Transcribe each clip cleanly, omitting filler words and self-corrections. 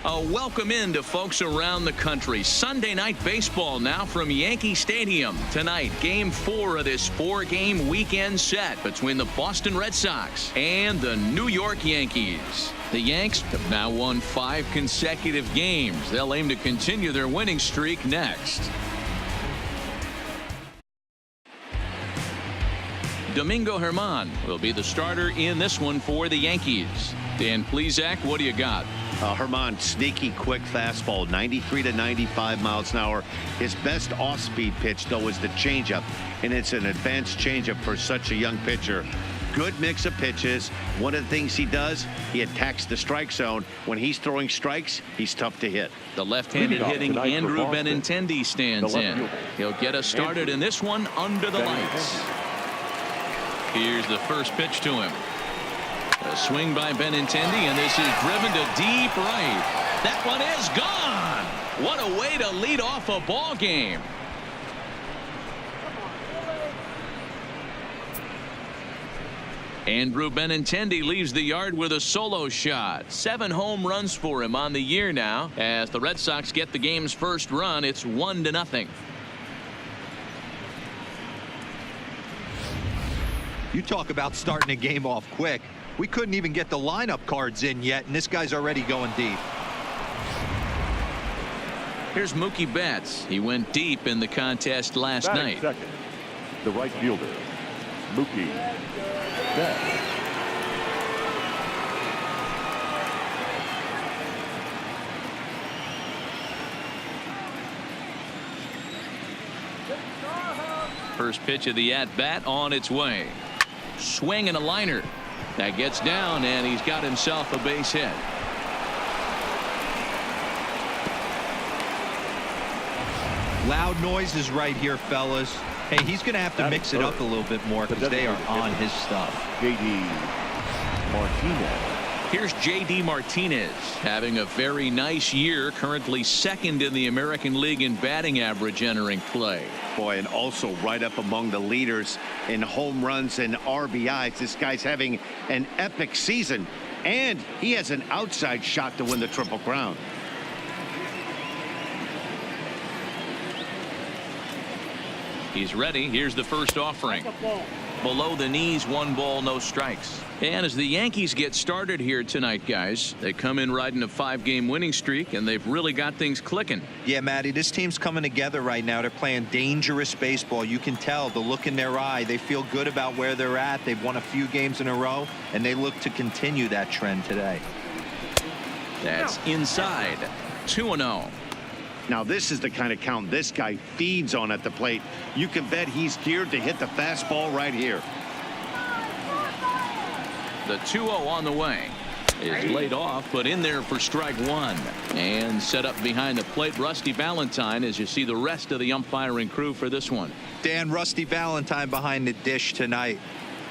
Welcome in to folks around the country. Sunday night baseball now from Yankee Stadium. Tonight, Game 4 of this 4-game weekend set between the Boston Red Sox and the New York Yankees. The Yanks have now won 5 consecutive games. They'll aim to continue their winning streak next. Domingo Germán will be the starter in this one for the Yankees. Dan Plesac, what do you got? Germán, sneaky, quick fastball, 93 to 95 miles an hour. His best off-speed pitch, though, is the changeup, and it's an advanced changeup for such a young pitcher. Good mix of pitches. One of the things he does, he attacks the strike zone. When he's throwing strikes, he's tough to hit. The left-handed hitting Andrew Benintendi stands in. He'll get us started in this one under the lights. Here's the first pitch to him. A swing by Benintendi, and this is driven to deep right. That one is gone. What a way to lead off a ball game. Andrew Benintendi leaves the yard with a solo shot. 7 home runs for him on the year now. As the Red Sox get the game's first run, it's 1-0. You talk about starting a game off quick. We couldn't even get the lineup cards in yet, and this guy's already going deep. Here's Mookie Betts. He went deep in the contest last night. Second, the right fielder, Mookie Betts. First pitch of the at-bat on its way. Swing and a liner. That gets down, and he's got himself a base hit. Loud noises right here, fellas. Hey, he's going to have to mix it up a little bit more because they are on his stuff. J.D. Martinez. Here's J.D. Martinez having a very nice year, currently second in the American League in batting average entering play. Boy, and also right up among the leaders in home runs and RBIs. This guy's having an epic season, and he has an outside shot to win the Triple Crown. He's ready. Here's the first offering. Below the knees, 1 ball, no strikes. And as the Yankees get started here tonight, guys, they come in riding a 5-game winning streak, and they've really got things clicking. Yeah, Matty, this team's coming together right now. They're playing dangerous baseball. You can tell the look in their eye. They feel good about where they're at. They've won a few games in a row, and they look to continue that trend today. That's inside. 2-0. Now, this is the kind of count this guy feeds on at the plate. You can bet he's geared to hit the fastball right here. The 2-0 on the way is laid off, but in there for strike 1. And set up behind the plate, Rusty Valentine, as you see the rest of the umpiring crew for this one. Dan, Rusty Valentine behind the dish tonight.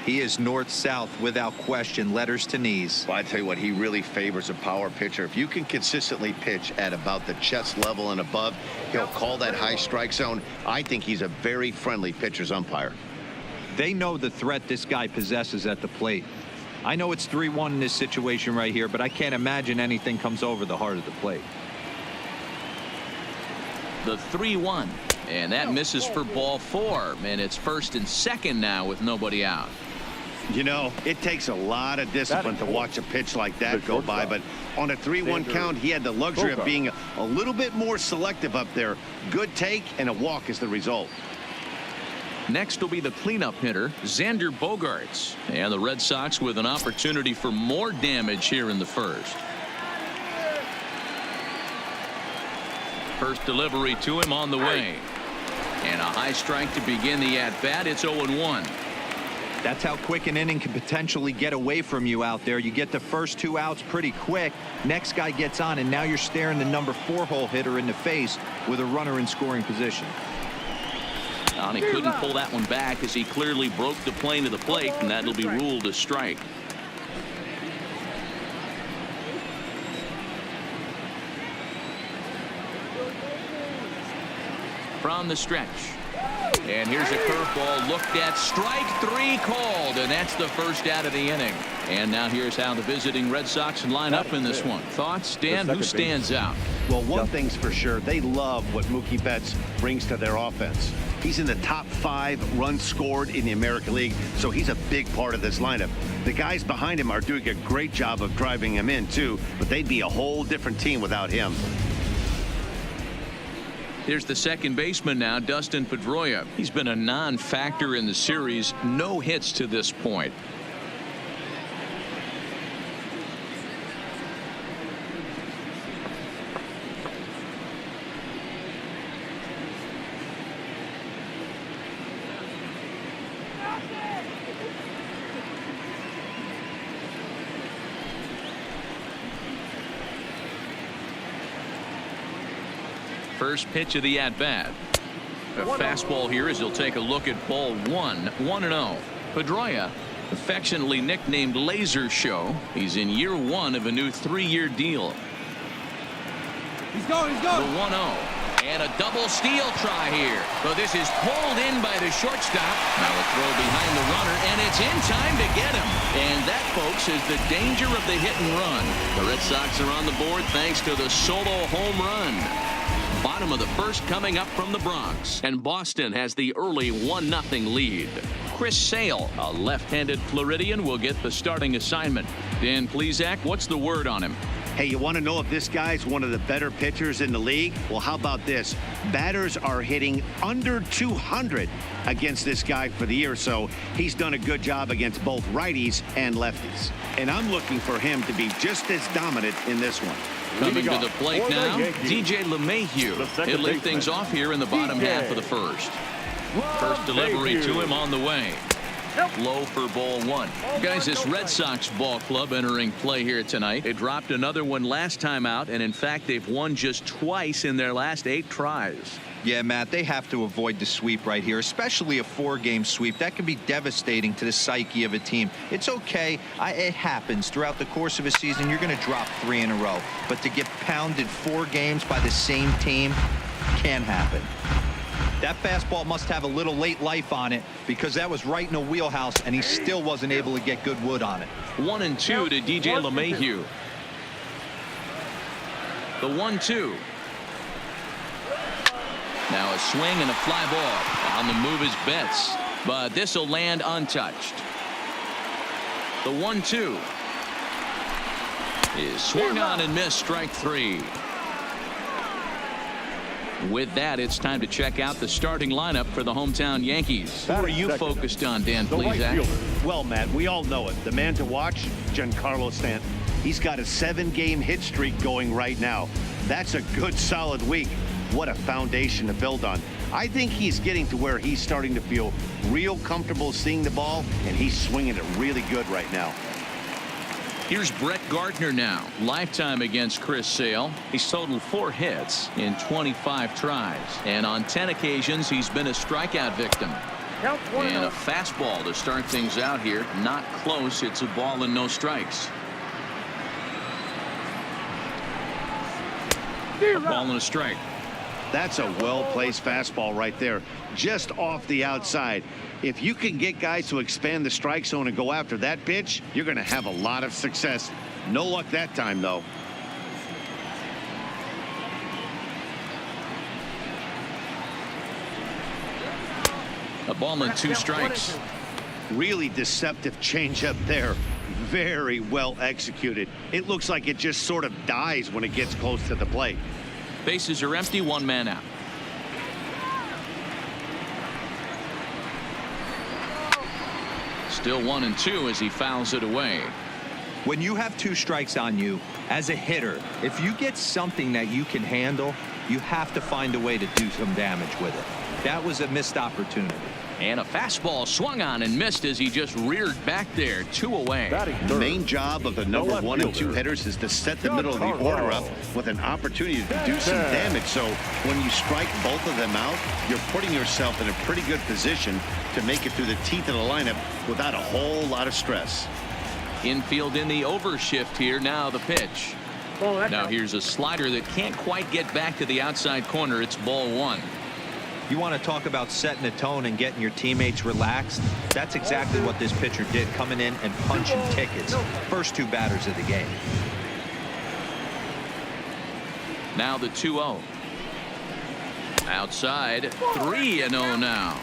He is north-south without question, letters to knees. Well, I tell you what, he really favors a power pitcher. If you can consistently pitch at about the chest level and above, he'll call that high strike zone. I think he's a very friendly pitcher's umpire. They know the threat this guy possesses at the plate. I know it's 3-1 in this situation right here, but I can't imagine anything comes over the heart of the plate. The 3-1, and that misses for ball 4, and it's first and second now with nobody out. You know, it takes a lot of discipline to watch a pitch like that go by, but on a 3-1 count, he had the luxury of being a little bit more selective up there. Good take, and a walk is the result. Next will be the cleanup hitter, Xander Bogaerts, and the Red Sox with an opportunity for more damage here in the first. First delivery to him on the way, and a high strike to begin the at-bat. It's 0-1. That's how quick an inning can potentially get away from you out there. You get the first 2 outs pretty quick. Next guy gets on, and now you're staring the number 4-hole hitter in the face with a runner in scoring position. And he couldn't pull that one back as he clearly broke the plane of the plate, and that'll be ruled a strike. From the stretch. And here's a curveball looked at. Strike 3 called, and that's the first out of the inning. And now here's how the visiting Red Sox line up in this one. Thoughts, Dan? Who stands out? Well, one thing's for sure. They love what Mookie Betts brings to their offense. He's in the top 5 runs scored in the American League, so he's a big part of this lineup. The guys behind him are doing a great job of driving him in, too, but they'd be a whole different team without him. Here's the second baseman now, Dustin Pedroia. He's been a non-factor in the series. No hits to this point. First pitch of the at-bat. A fastball here as he'll take a look at ball 1-0. Pedroia, affectionately nicknamed Laser Show. He's in year 1 of a new 3-year deal. He's going. The 1-0. And a double steal try here. So this is pulled in by the shortstop. Now a throw behind the runner, and it's in time to get him. And that, folks, is the danger of the hit and run. The Red Sox are on the board thanks to the solo home run. Bottom of the first coming up from the Bronx. And Boston has the early 1-0 lead. Chris Sale, a left-handed Floridian, will get the starting assignment. Dan Plesac, what's the word on him? Hey, you want to know if this guy's one of the better pitchers in the league? Well, how about this? Batters are hitting under 200 against this guy for the year, so he's done a good job against both righties and lefties. And I'm looking for him to be just as dominant in this one. Coming to the plate now, DJ LeMahieu. He'll lead things off here in the bottom half of the first. First delivery to him on the way. Low for ball 1. Guys, this Red Sox ball club entering play here tonight. They dropped another one last time out, and in fact, they've won just twice in their last 8 tries. Yeah, Matt, they have to avoid the sweep right here, especially a 4-game sweep. That can be devastating to the psyche of a team. It's okay. It happens. Throughout the course of a season, you're going to drop 3 in a row. But to get pounded 4 games by the same team can happen. That fastball must have a little late life on it because that was right in the wheelhouse, and he still wasn't able to get good wood on it. 1-2 to DJ LeMahieu. The 1-2. Now a swing and a fly ball. On the move is Betts, but this will land untouched. The 1-2 is swung on and missed, strike 3. With that, it's time to check out the starting lineup for the hometown Yankees. Who are you focused on, Dan Plesac? Well, Matt, we all know it. The man to watch, Giancarlo Stanton. He's got a 7-game hit streak going right now. That's a good, solid week. What a foundation to build on. I think he's getting to where he's starting to feel real comfortable seeing the ball, and he's swinging it really good right now. Here's Brett Gardner now. Lifetime against Chris Sale. He's totaled 4 hits in 25 tries. And on 10 occasions, he's been a strikeout victim. And a fastball to start things out here. Not close. It's a ball and no strikes. A ball and a strike. That's a well-placed fastball right there, just off the outside. If you can get guys to expand the strike zone and go after that pitch, you're going to have a lot of success. No luck that time, though. A ball and 2 strikes. Really deceptive changeup there. Very well executed. It looks like it just sort of dies when it gets close to the plate. Bases are empty, 1 man out. Still 1-2 as he fouls it away. When you have 2 strikes on you, as a hitter, if you get something that you can handle, you have to find a way to do some damage with it. That was a missed opportunity. And a fastball swung on and missed as he just reared back there. 2 away. The main job of the number 1 and 2 hitters is to set the middle of the order up with an opportunity to do some damage. So when you strike both of them out, you're putting yourself in a pretty good position to make it through the teeth of the lineup without a whole lot of stress. Infield in the overshift here. Now the pitch. Now here's a slider that can't quite get back to the outside corner. It's ball 1. You want to talk about setting the tone and getting your teammates relaxed? That's exactly what this pitcher did, coming in and punching tickets. First 2 batters of the game. Now the 2-0. Outside, 3-0 now.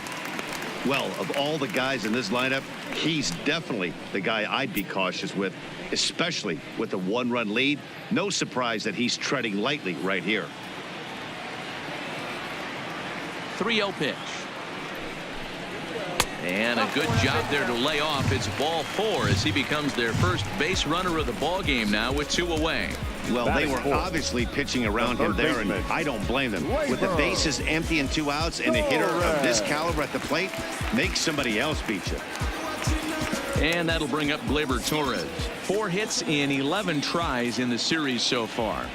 Well, of all the guys in this lineup, he's definitely the guy I'd be cautious with, especially with a 1-run lead. No surprise that he's treading lightly right here. 3-0 pitch. And a good job there to lay off. It's ball 4 as he becomes their first base runner of the ball game now with 2 away. Well, they were obviously pitching around him there, and I don't blame them. With the bases empty and 2 outs, and a hitter of this caliber at the plate, make somebody else beat you. And that'll bring up Gleyber Torres. 4 hits in 11 tries in the series so far.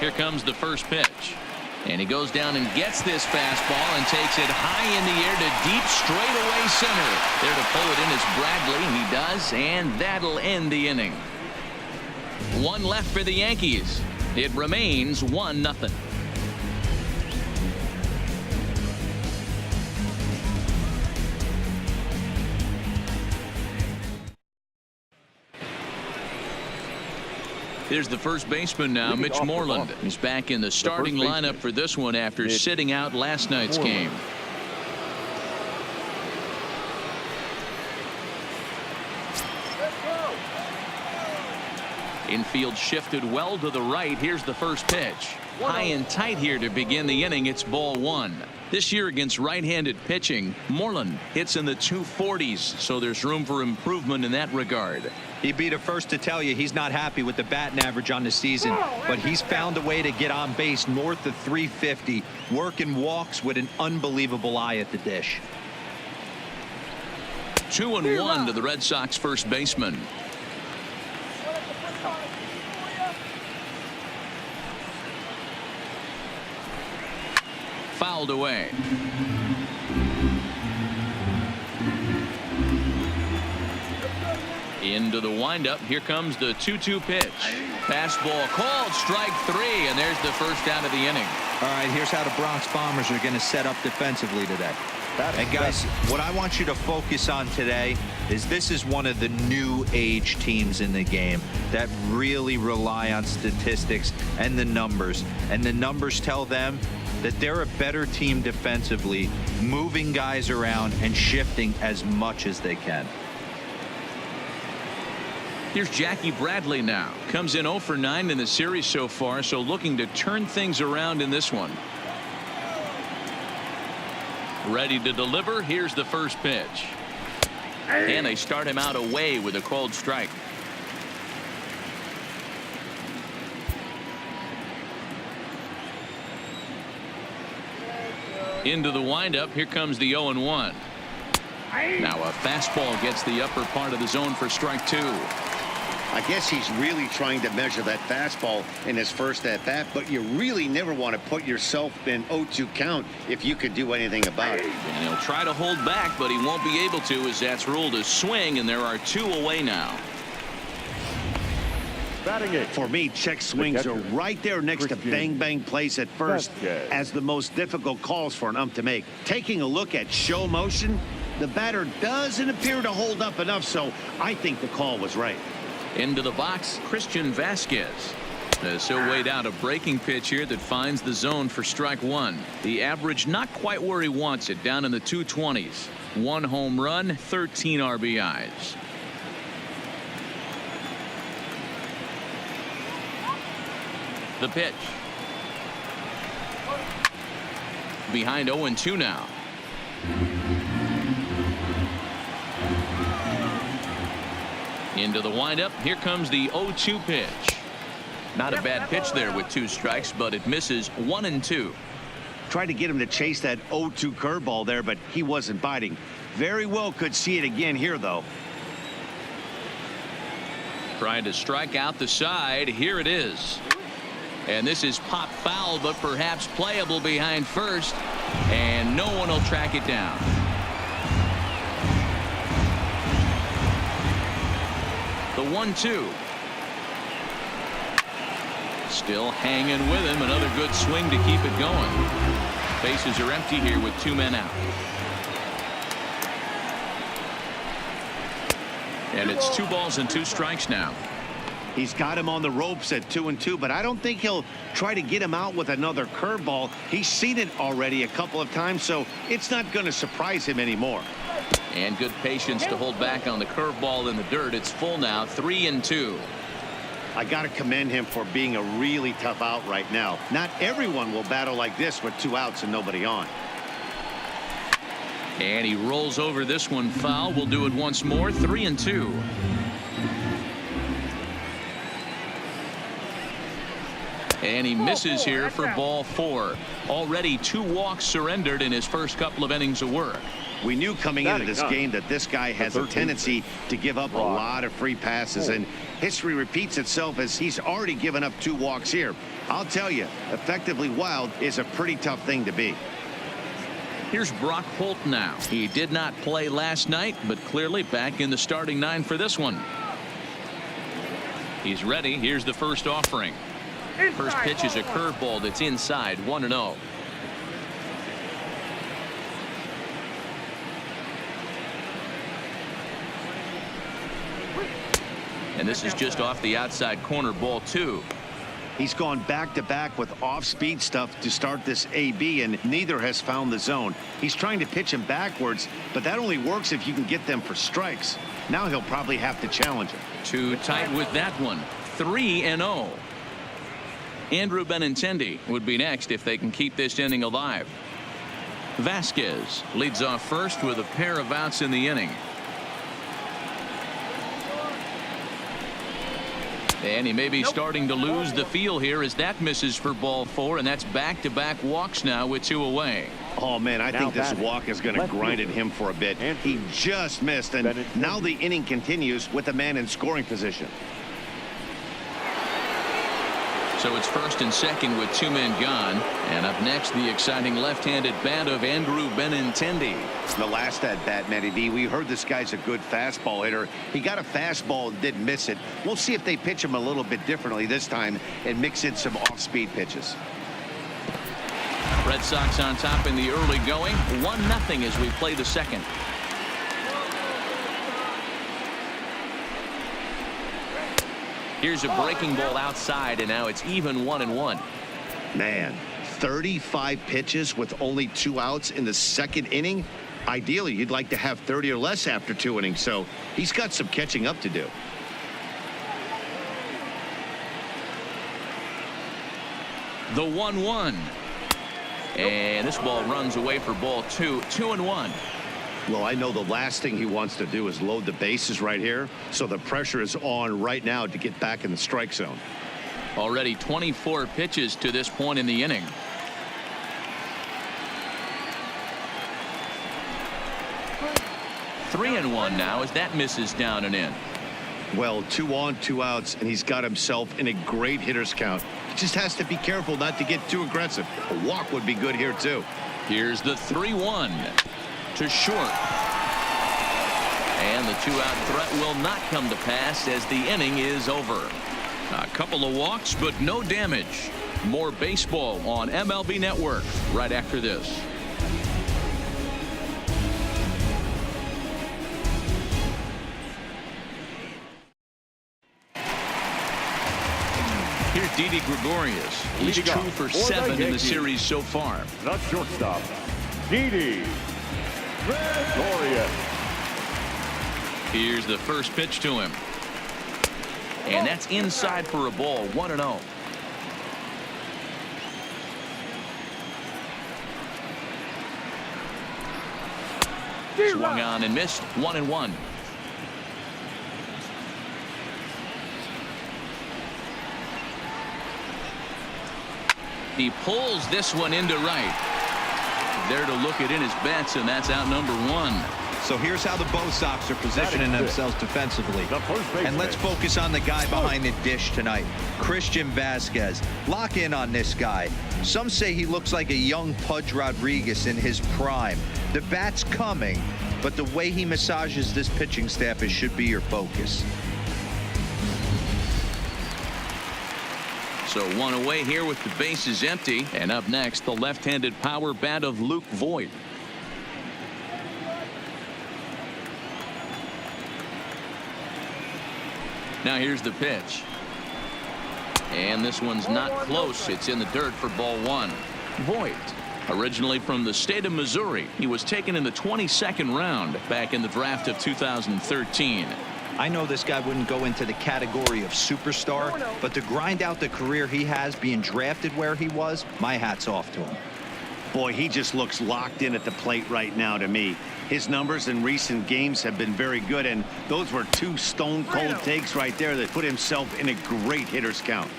Here comes the first pitch. And he goes down and gets this fastball and takes it high in the air to deep straightaway center. There to pull it in is Bradley. He does, and that'll end the inning. 1 left for the Yankees. It remains 1-0. Here's the first baseman now, Mitch Moreland. He's back in the starting lineup for this one after sitting out last night's game. Infield shifted well to the right. Here's the first pitch. High and tight here to begin the inning. It's ball 1. This year against right-handed pitching, Moreland hits in the 240s, so there's room for improvement in that regard. He'd be the first to tell you he's not happy with the batting average on the season, but he's found a way to get on base north of 350, working walks with an unbelievable eye at the dish. 2-1 to the Red Sox first baseman. Fouled away. Into the windup. Here comes the 2-2 pitch. Fastball called, strike 3, and there's the first out of the inning. All right, here's how the Bronx Bombers are going to set up defensively today. And guys, what I want you to focus on today is this is one of the new age teams in the game that really rely on statistics and the numbers. And the numbers tell them that they're a better team defensively, moving guys around and shifting as much as they can. Here's Jackie Bradley now. Comes in 0 for 9 in the series so far, so looking to turn things around in this one. Ready to deliver. Here's the first pitch. And they start him out away with a called strike. Into the windup. Here comes the 0-1. Now a fastball gets the upper part of the zone for strike 2. I guess he's really trying to measure that fastball in his first at bat, but you really never want to put yourself in 0-2 count if you could do anything about it. And he'll try to hold back, but he won't be able to, as that's ruled a swing, and there are 2 away now. For me, check swings are right there next to bang-bang plays at first as the most difficult calls for an ump to make. Taking a look at show motion, the batter doesn't appear to hold up enough, so I think the call was right. Into the box, Christian Vasquez. As he'll wait out a breaking pitch here that finds the zone for strike 1. The average not quite where he wants it, down in the 220s. 1 home run, 13 RBIs. The pitch. Behind 0-2 now. Into the windup. Here comes the 0-2 pitch. Not a bad pitch there with 2 strikes, but it misses 1-2. Tried to get him to chase that 0-2 curveball there, but he wasn't biting. Very well could see it again here, though. Trying to strike out the side. Here it is. And this is pop foul, but perhaps playable behind first. And no one will track it down. The 1-2. Still hanging with him. Another good swing to keep it going. Bases are empty here with 2 men out. And it's 2 balls and 2 strikes now. He's got him on the ropes at 2-2, but I don't think he'll try to get him out with another curveball. He's seen it already a couple of times, so it's not going to surprise him anymore. And good patience to hold back on the curveball in the dirt. It's full now, 3-2. I got to commend him for being a really tough out right now. Not everyone will battle like this with 2 outs and nobody on. And he rolls over this one foul. We'll do it once more, 3-2. And he misses here for ball 4. Already 2 walks surrendered in his first couple of innings of work. We knew coming into this game that this guy has a tendency to give up a lot of free passes, and history repeats itself as he's already given up 2 walks here. I'll tell you, effectively wild is a pretty tough thing to be. Here's Brock Holt now. He did not play last night, but clearly back in the starting 9 for this one. He's ready. Here's the first offering. First pitch is a curveball that's inside, 1-0. And this is just off the outside corner, ball 2. He's gone back-to-back with off-speed stuff to start this AB, and neither has found the zone. He's trying to pitch him backwards, but that only works if you can get them for strikes. Now he'll probably have to challenge him. Too tight with that one. 3-0. Andrew Benintendi would be next if they can keep this inning alive. Vasquez leads off first with a pair of outs in the inning. And he may be starting to lose the feel here as that misses for ball 4, and that's back-to-back walks now with 2 away. Oh, man, I think this walk is going to grind at him for a bit. He just missed, and now the inning continues with a man in scoring position. So it's first and second with 2 men gone. And up next, the exciting left-handed bat of Andrew Benintendi. The last at bat, Matty V, we heard this guy's a good fastball hitter. He got a fastball and didn't miss it. We'll see if they pitch him a little bit differently this time and mix in some off-speed pitches. Red Sox on top in the early going, 1-0 as we play the second. Here's a breaking ball outside, and now it's even 1-1. Man, 35 pitches with only 2 outs in the second inning. Ideally, you'd like to have 30 or less after 2 innings, so he's got some catching up to do. The 1-1. And this ball runs away for ball 2. 2-1. Well, I know the last thing he wants to do is load the bases right here, so the pressure is on right now to get back in the strike zone. Already 24 pitches to this point in the inning. Three and 1 now as that misses down and in. Well, 2 on, 2 outs, and he's got himself in a great hitter's count. He just has to be careful not to get too aggressive. A walk would be good here, too. Here's the 3-1 to short. And the 2-out threat will not come to pass as the inning is over. A couple of walks, but no damage. More baseball on MLB Network right after this. Here's Didi Gregorius. He's 2 for 7 in the series so far. The shortstop, Didi Gregorius. Here's the first pitch to him. And that's inside for a ball. 1-0. Swung on and missed. 1-1. He pulls this one into right. There to look it in his bets, and that's out number 1. So here's how the BOS Sox are positioning themselves defensively. And let's focus on the guy behind the dish tonight, Christian Vasquez. Lock in on this guy. Some say he looks like a young Pudge Rodriguez in his prime. The bat's coming, but the way he massages this pitching staff should be your focus. So one away here with the bases empty. And up next, the left-handed power bat of Luke Voigt. Now here's the pitch. And this one's not close. It's in the dirt for ball one. Voigt, originally from the state of Missouri, he was taken in the 22nd round back in the draft of 2013. I know this guy wouldn't go into the category of superstar, but to grind out the career he has being drafted where he was, my hat's off to him. Boy, he just looks locked in at the plate right now to me. His numbers in recent games have been very good, and those were two stone-cold takes right there that put himself in a great hitter's count.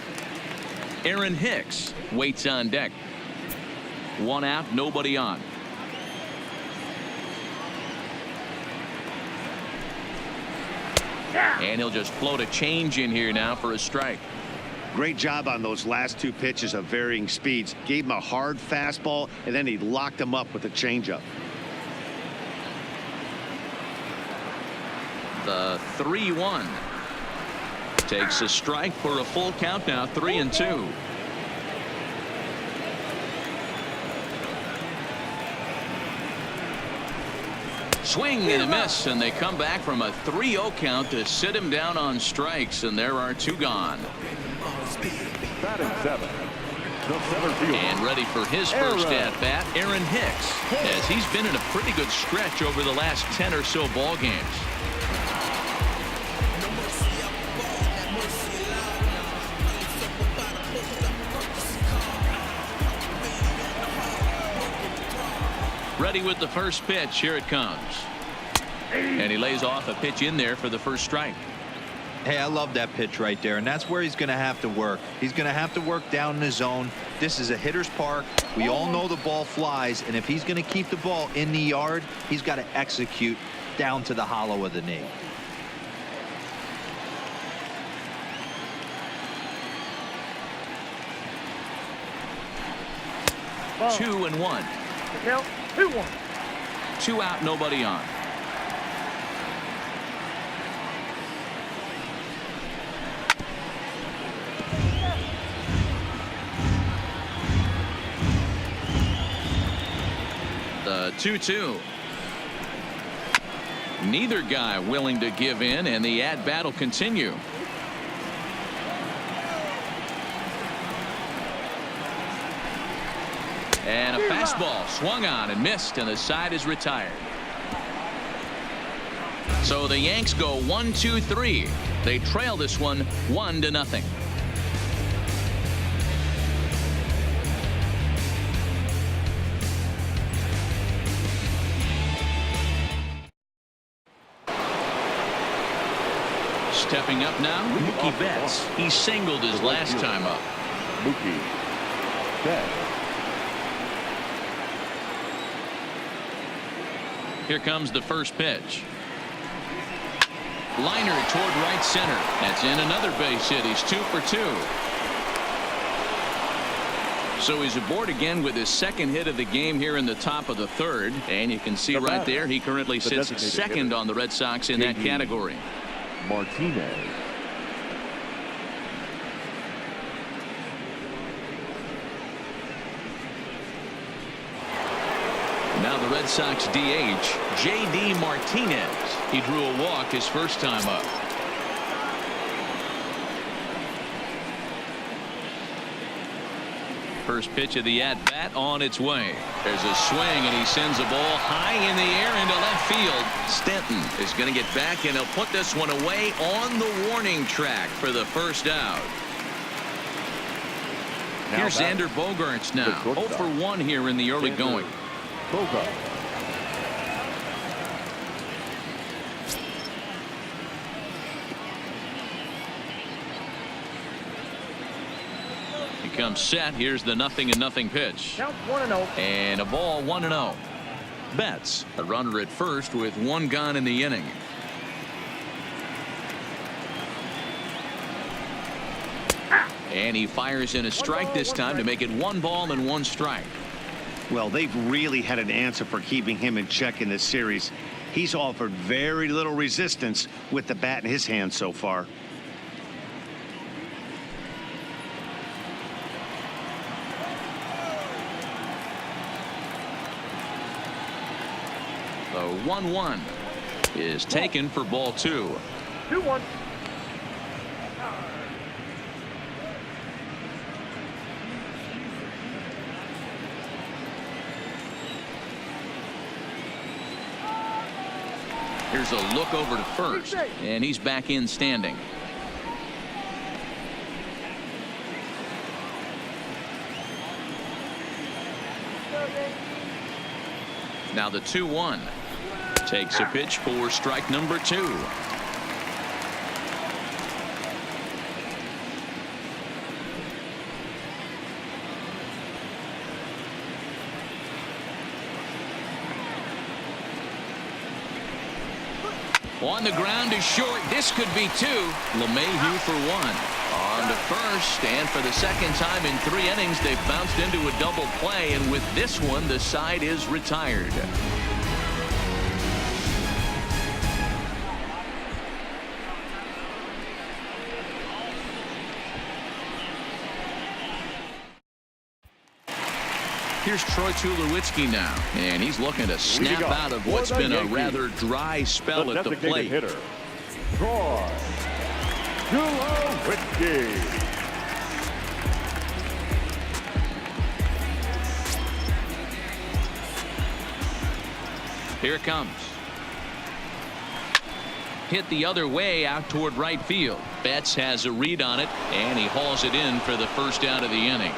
Aaron Hicks waits on deck. One out, nobody on. And he'll just float a change in here now for a strike. Great job on those last two pitches of varying speeds. Gave him a hard fastball, and then he locked him up with a changeup. The 3-1. Takes a strike for a full count now, 3-2. Swing and a miss, and they come back from a 3-0 count to sit him down on strikes, and there are two gone. Batting seven, the center fielder. And ready for his first at-bat, Aaron Hicks, as he's been in a pretty good stretch over the last 10 or so ball games. Ready with the first pitch. Here it comes. And he lays off a pitch in there for the first strike. Hey, I love that pitch right there, and that's where he's going to have to work. He's going to have to work down in the zone. This is a hitter's park. We all know the ball flies, and if he's going to keep the ball in the yard, he's got to execute down to the hollow of the knee. Ball. 2-1. Count 2-1. 2 out, nobody on. The 2-2. Neither guy willing to give in, and the at-bat will continue. And a fastball swung on and missed, and the side is retired. So the Yanks go 1-2-3. They trail this one 1-0. Stepping up now, Mookie Betts. He singled his last time up. Mookie Betts. Here comes the first pitch. Liner toward right center. That's in another base hit. He's 2 for 2. So he's aboard again with his second hit of the game here in the top of the third. And you can see right there he currently sits second on the Red Sox in that category. Martinez. Now the Red Sox DH, J.D. Martinez. He drew a walk his first time up. First pitch of the at-bat on its way. There's a swing, and he sends a ball high in the air into left field. Stanton is going to get back, and he'll put this one away on the warning track for the first out. Here's Xander Bogaerts now. 0 for 1 here in the early going. Bogart. He comes set. Here's the 0-0 pitch. Count 1-0. And a ball 1-0. Betts, a runner at first with 1 gone in the inning. And he fires in a strike this time to make it 1 ball and 1 strike. Well, they've really had an answer for keeping him in check in this series. He's offered very little resistance with the bat in his hand so far. 1-1 is taken for ball 2. 2-1. Here's a look over to first, and he's back in standing. Now the 2-1 takes a pitch for strike number 2. On the ground is short. This could be 2. LeMahieu for 1. On to first, and for the second time in 3 innings, they've bounced into a double play, and with this one, the side is retired. Here's Troy Tulowitzki now, and he's looking to snap out of what's been a rather dry spell at the plate. Hitter, Troy Tulowitzki. Here it comes. Hit the other way out toward right field. Betts has a read on it, and he hauls it in for the first out of the inning.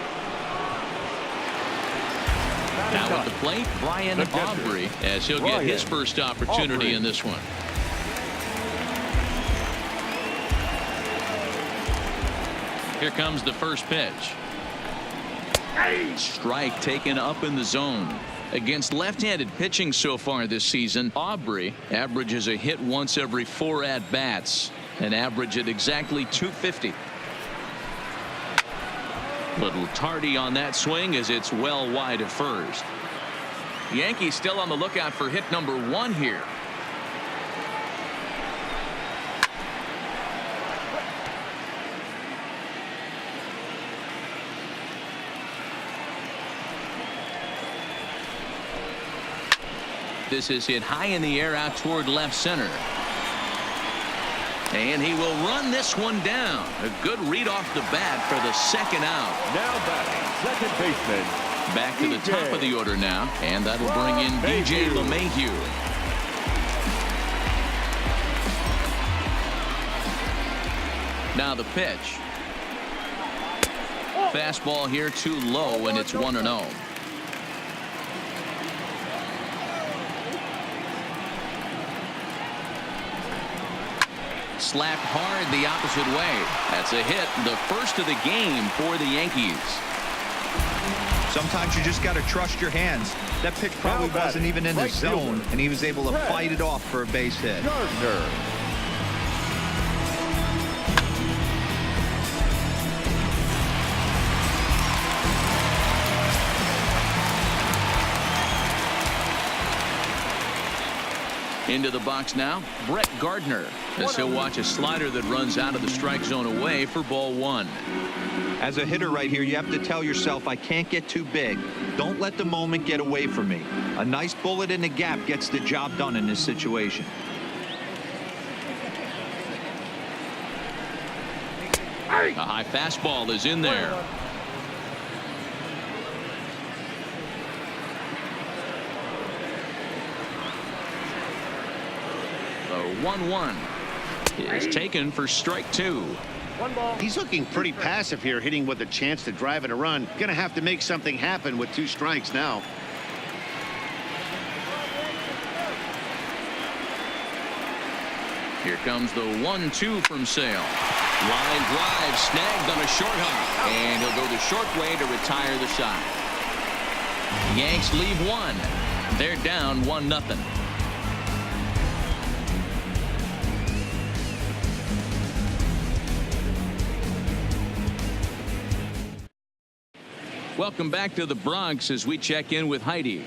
Now at the plate, Brian Aubrey, as he'll get his first opportunity in this one. Here comes the first pitch. Strike taken up in the zone. Against left-handed pitching so far this season, Aubrey averages a hit once every 4 at-bats, an average at exactly .250. Little tardy on that swing as it's well wide of first. Yankees still on the lookout for hit number 1 here. This is hit high in the air out toward left center. And he will run this one down. A good read off the bat for the second out. Now batting, second baseman. Back to the top of the order now, and that'll bring in DJ LeMahieu. Now the pitch. Fastball here too low, and it's 1-0. Slapped hard the opposite way. That's a hit, the first of the game for the Yankees. Sometimes you just got to trust your hands. That pitch probably wasn't even in the zone, and he was able to fight it off for a base hit. Gardner. Into the box now, Brett Gardner, as he'll watch a slider that runs out of the strike zone away for ball 1. As a hitter right here, you have to tell yourself, I can't get too big. Don't let the moment get away from me. A nice bullet in the gap gets the job done in this situation. A high fastball is in there. The 1-1 is taken for strike 2. 1 ball. He's looking pretty passive here, hitting with a chance to drive in a run. Gonna have to make something happen with 2 strikes now. Here comes the 1-2 from Sale. Line drive snagged on a short hop, and he'll go the short way to retire the side. Yanks leave 1. They're down 1-0. Welcome back to the Bronx as we check in with Heidi.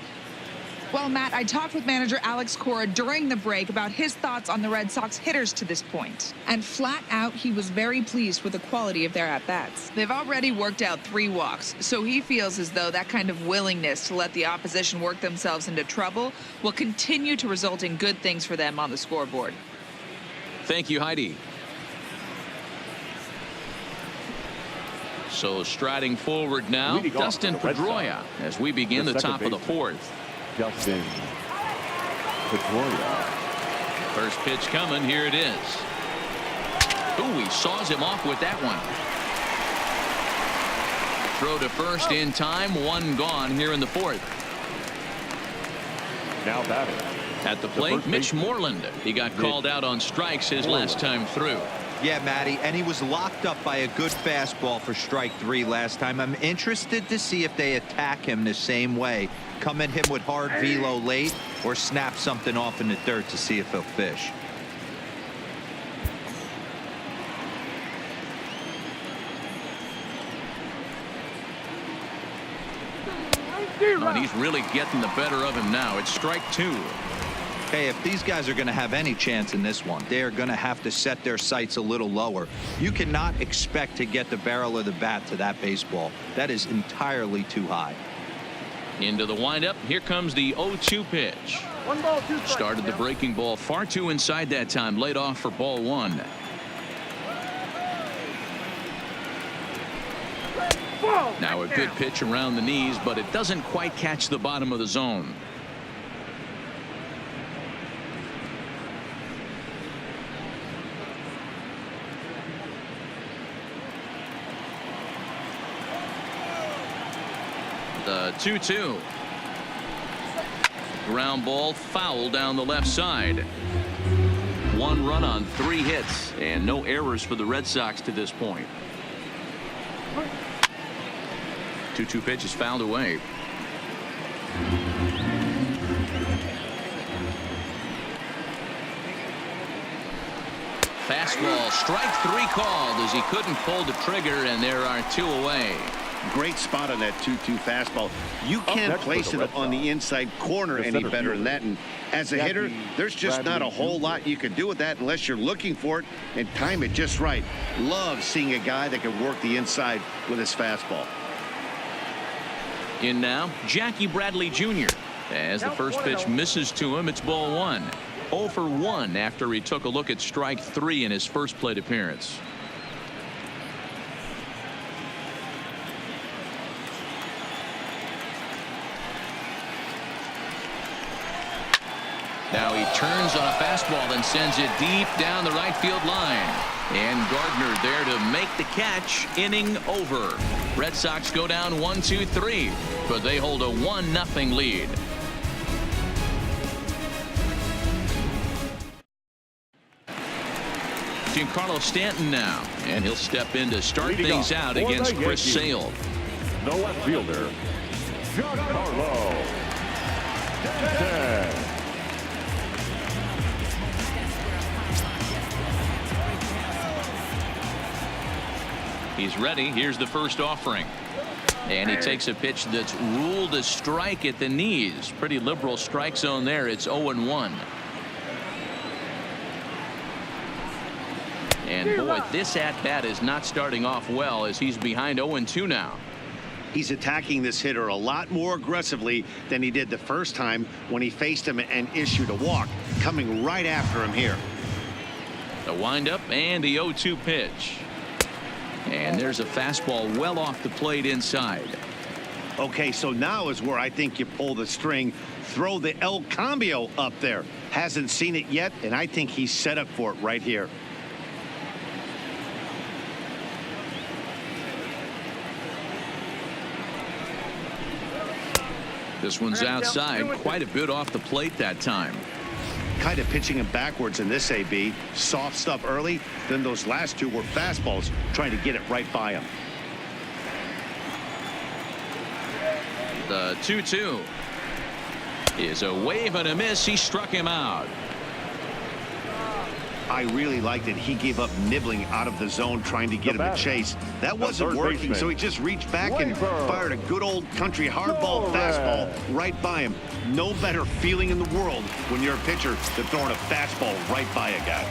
Well, Matt, I talked with manager Alex Cora during the break about his thoughts on the Red Sox hitters to this point. And flat out, he was very pleased with the quality of their at-bats. They've already worked out 3 walks, so he feels as though that kind of willingness to let the opposition work themselves into trouble will continue to result in good things for them on the scoreboard. Thank you, Heidi. So striding forward now, Leading off Dustin for the Red Pedroia as we begin the top of the 4th. Dustin Pedroia. First pitch coming. Here it is. Ooh, he saws him off with that one. Throw to first in time. 1 gone here in the 4th. Now batting. At the plate, Mitch Moreland. He got called out on strikes his last time through. Yeah, Matty, and he was locked up by a good fastball for strike 3 last time. I'm interested to see if they attack him the same way. Come at him with hard velo late or snap something off in the dirt to see if he'll fish. Oh, and he's really getting the better of him now. It's strike 2. Hey, if these guys are going to have any chance in this one, they are going to have to set their sights a little lower. You cannot expect to get the barrel of the bat to that baseball. That is entirely too high. Into the windup. Here comes the 0-2 pitch. 1 ball, 2 strikes. Started the breaking ball far too inside that time. Laid off for ball 1. Now a good pitch around the knees, but it doesn't quite catch the bottom of the zone. The 2-2. Ground ball foul down the left side. 1 run on 3 hits and no errors for the Red Sox to this point. 2-2 pitch is fouled away. Fastball, strike 3 called as he couldn't pull the trigger, and there are 2 away. Great spot on that 2-2 fastball. You can't next place for the it Red on the Sox, inside corner the any center better than fielder, that. And as a hitter, there's just not a whole lot you can do with that unless you're looking for it and time it just right. Love seeing a guy that can work the inside with his fastball. In now, Jackie Bradley Jr. As the first pitch misses to him, it's ball 1. 0 for 1 after he took a look at strike 3 in his first plate appearance. Now he turns on a fastball and sends it deep down the right field line. And Gardner there to make the catch. Inning over. Red Sox go down 1-2-3, but they hold a 1-0 lead. Giancarlo Stanton now, and he'll step in to start Leading things off out for against the Chris Yankees, Sale. the left fielder, Giancarlo Stanton. He's ready. Here's the first offering. And he takes a pitch that's ruled a strike at the knees. Pretty liberal strike zone there. It's 0-1. And boy, this at-bat is not starting off well as he's behind 0-2 now. He's attacking this hitter a lot more aggressively than he did the first time when he faced him and issued a walk. Coming right after him here. The windup and the 0-2 pitch. And there's a fastball well off the plate inside. Okay, so now is where I think you pull the string. Throw the El Cambio up there. Hasn't seen it yet, and I think he's set up for it right here. This one's outside, quite a bit off the plate that time. Kind of pitching him backwards in this AB. Soft stuff early, then those last 2 were fastballs, trying to get it right by him. The 2-2 is a wave and a miss. He struck him out. I really liked it. He gave up nibbling out of the zone trying to get him to chase. That wasn't third working, baseman. so he just reached back and Labor. fired a good old country hardball Torres. fastball right by him. No better feeling in the world when you're a pitcher than throwing a fastball right by a guy.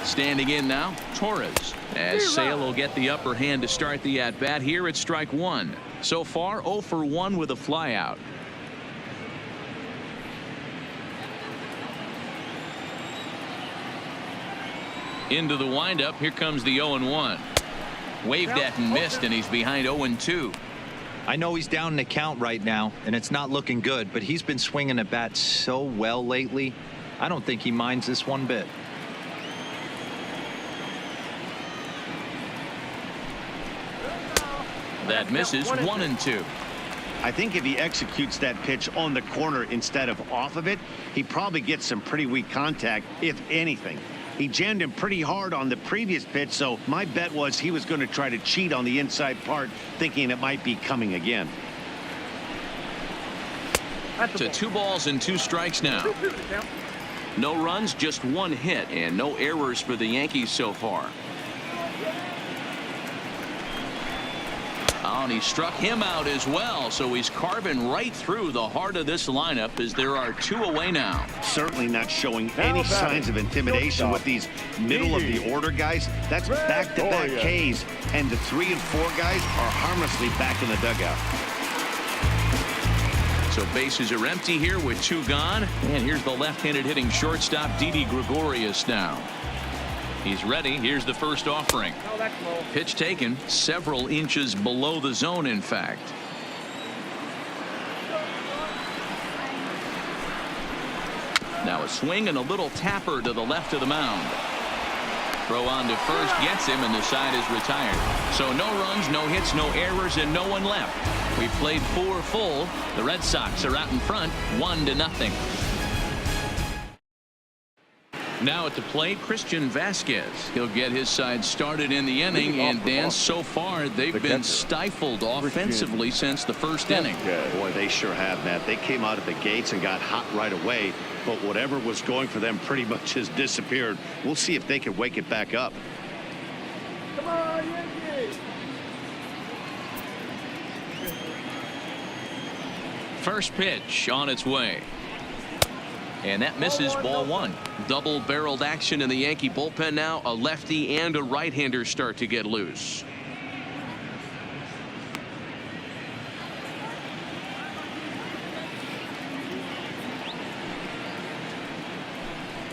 Standing in now, Torres, as Sale will get the upper hand to start the at-bat here at strike one. So far, 0 for 1 with a flyout. Into the windup. Here comes the 0-1. Waved at and missed, and he's behind 0-2. I know he's down in the count right now, and it's not looking good, but he's been swinging the bat so well lately. I don't think he minds this one bit. That misses. 1-2. I think if he executes that pitch on the corner instead of off of it, he probably gets some pretty weak contact, if anything. He jammed him pretty hard on the previous pitch, so my bet was he was going to try to cheat on the inside part, thinking it might be coming again. To 2 balls and 2 strikes now. No runs, just 1 hit, and no errors for the Yankees so far. Oh, and he struck him out as well, so he's carving right through the heart of this lineup as there are 2 away now. Certainly not showing any signs of intimidation with these middle of the order guys. That's back-to-back Ks, and the 3 and 4 guys are harmlessly back in the dugout. So bases are empty here with 2 gone, and here's the left-handed hitting shortstop Didi Gregorius now. He's ready. Here's the first offering. Oh, that's low. Pitch taken several inches below the zone, in fact. Now a swing and a little tapper to the left of the mound. Throw on to first gets him, and the side is retired. So no runs, no hits, no errors, and no one left. We played 4 full. The Red Sox are out in front 1-0. Now at the plate, Christian Vasquez. He'll get his side started in the inning, and Dan, so far they've been stifled offensively since the first inning. Boy, they sure have, Matt. They came out of the gates and got hot right away, but whatever was going for them pretty much has disappeared. We'll see if they can wake it back up. Come on, Yankees. First pitch on its way. And that misses, ball 1. Double-barreled action in the Yankee bullpen now. A lefty and a right-hander start to get loose.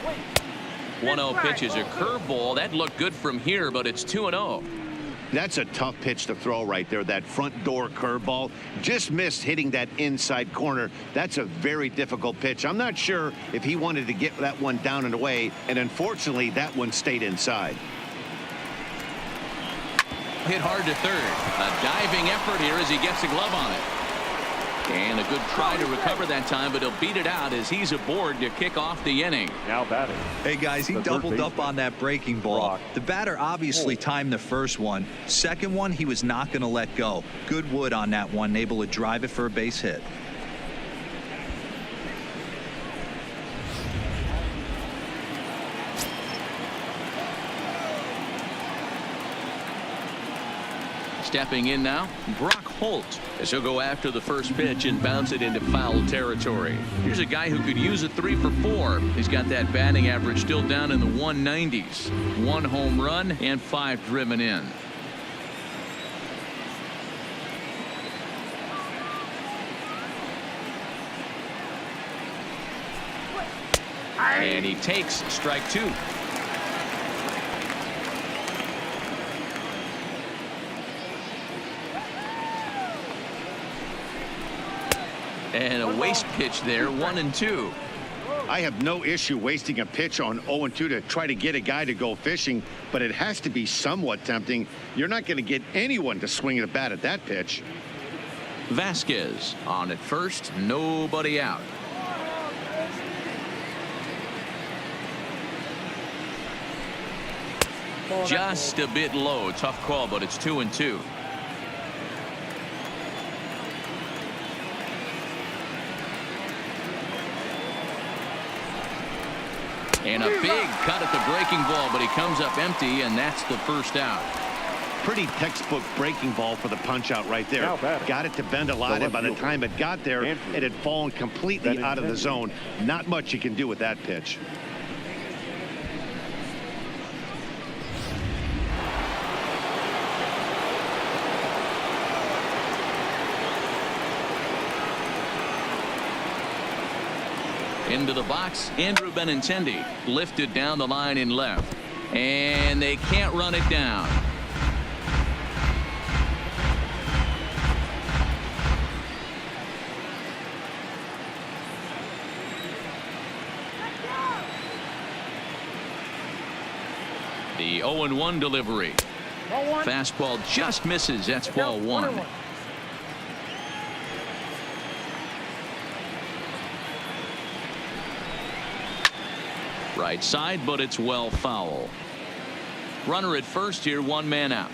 Wait. 1-0 pitch is a curveball. That looked good from here, but it's 2-0. That's a tough pitch to throw right there. That front door curveball just missed hitting that inside corner. That's a very difficult pitch. I'm not sure if he wanted to get that one down and away, and unfortunately that one stayed inside. Hit hard to third. A diving effort here as he gets a glove on it. And a good try to recover that time, but he'll beat it out as he's aboard to kick off the inning. Now batting. Hey guys, he doubled up on that breaking ball. The batter obviously timed the first one. Second one, he was not going to let go. Good wood on that one, able to drive it for a base hit. Stepping in now, Brock Holt, as he'll go after the first pitch and bounce it into foul territory. Here's a guy who could use a 3 for 4. He's got that batting average still down in the 190s. 1 home run and 5 driven in. And he takes strike 2. And a waste pitch there, 1-2. I have no issue wasting a pitch on 0-2 to try to get a guy to go fishing, but it has to be somewhat tempting. You're not going to get anyone to swing the bat at that pitch. Vasquez on at first, nobody out. Just a bit low. Tough call, but it's 2-2. And a big cut at the breaking ball, but he comes up empty, and that's the first out. Pretty textbook breaking ball for the punch out right there. Now Got it to bend a lot, and by the time it got there, it had fallen completely out of the zone. Not much you can do with that pitch. Into the box, Andrew Benintendi lifted down the line in left, and they can't run it down. The 0-1 delivery. Fastball just misses. That's ball one. Right side, but it's well foul. Runner at first here, one man out.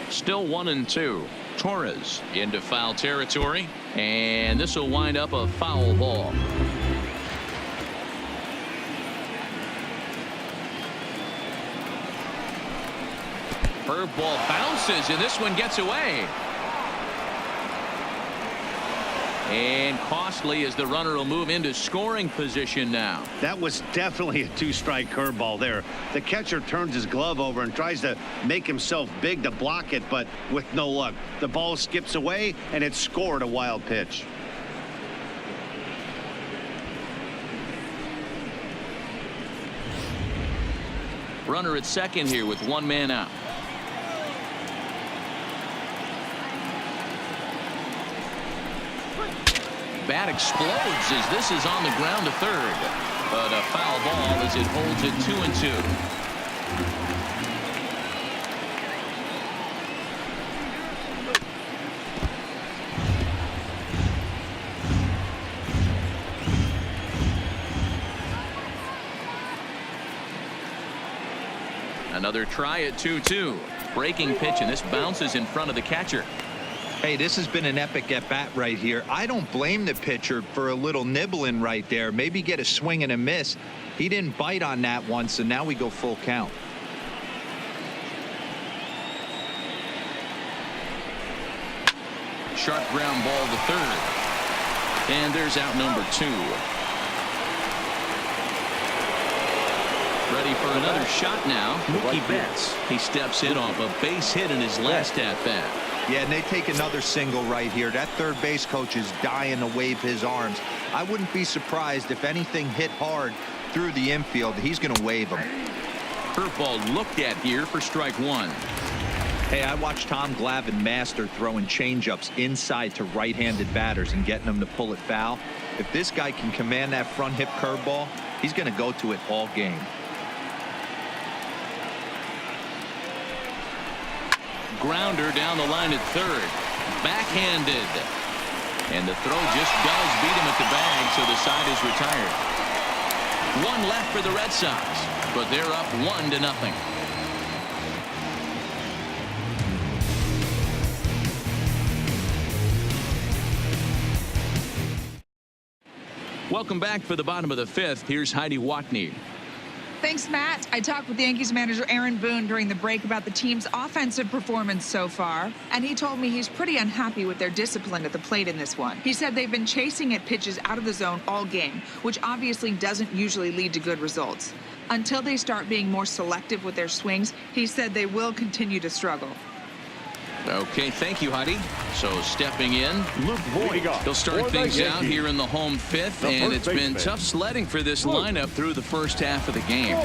Still 1-2. Torres into foul territory, and this will wind up a foul ball. Curveball bounces, and this one gets away. And costly as the runner will move into scoring position now. That was definitely a two-strike curveball there. The catcher turns his glove over and tries to make himself big to block it, but with no luck. The ball skips away, and it scored a wild pitch. Runner at second here with one man out. Bat explodes as this is on the ground to third, but a foul ball as it holds it 2-2. Another try at 2-2. Breaking pitch, and this bounces in front of the catcher. Hey, this has been an epic at-bat right here. I don't blame the pitcher for a little nibbling right there. Maybe get a swing and a miss. He didn't bite on that one, so now we go full count. Sharp ground ball to third. And there's out number 2. Ready for another shot now. Mookie Betts. He steps in off a base hit in his last at-bat. Yeah, and they take another single right here. That third base coach is dying to wave his arms. I wouldn't be surprised if anything hit hard through the infield. He's going to wave them. Curveball looked at here for strike one. Hey, I watched Tom Glavine master throwing changeups inside to right-handed batters and getting them to pull it foul. If this guy can command that front hip curveball, he's going to go to it all game. Grounder down the line at third. Backhanded. And the throw just does beat him at the bag, so the side is retired. One left for the Red Sox, but they're up 1-0. Welcome back for the bottom of the 5th. Here's Heidi Watney. Thanks, Matt. I talked with Yankees manager Aaron Boone during the break about the team's offensive performance so far, and he told me he's pretty unhappy with their discipline at the plate in this one. He said they've been chasing at pitches out of the zone all game, which obviously doesn't usually lead to good results. Until they start being more selective with their swings, he said they will continue to struggle. Okay, thank you, Heidi. So stepping in, Luke Voigt. he'll start things out here in the home 5th, and it's been tough sledding for this lineup through the first half of the game.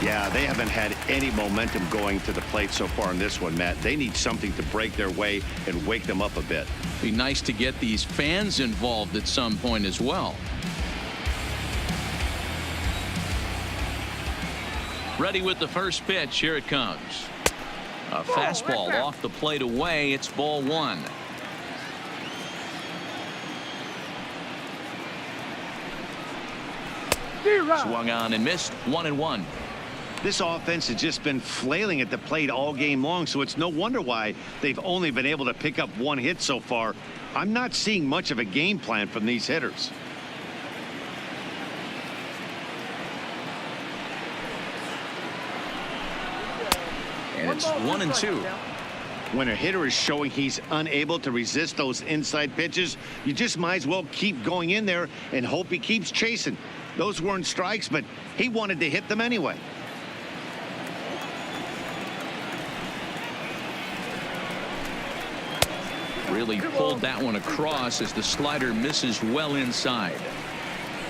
Yeah, they haven't had any momentum going to the plate so far in this one, Matt. They need something to break their way and wake them up a bit. Be nice to get these fans involved at some point as well. Ready with the first pitch. Here it comes. A fastball off the plate away. It's ball one. Swung on and missed. 1-1. This offense has just been flailing at the plate all game long, so it's no wonder why they've only been able to pick up one hit so far. I'm not seeing much of a game plan from these hitters. And it's 1-2. When a hitter is showing he's unable to resist those inside pitches, you just might as well keep going in there and hope he keeps chasing. Those weren't strikes, but he wanted to hit them anyway. Really pulled that one across as the slider misses well inside.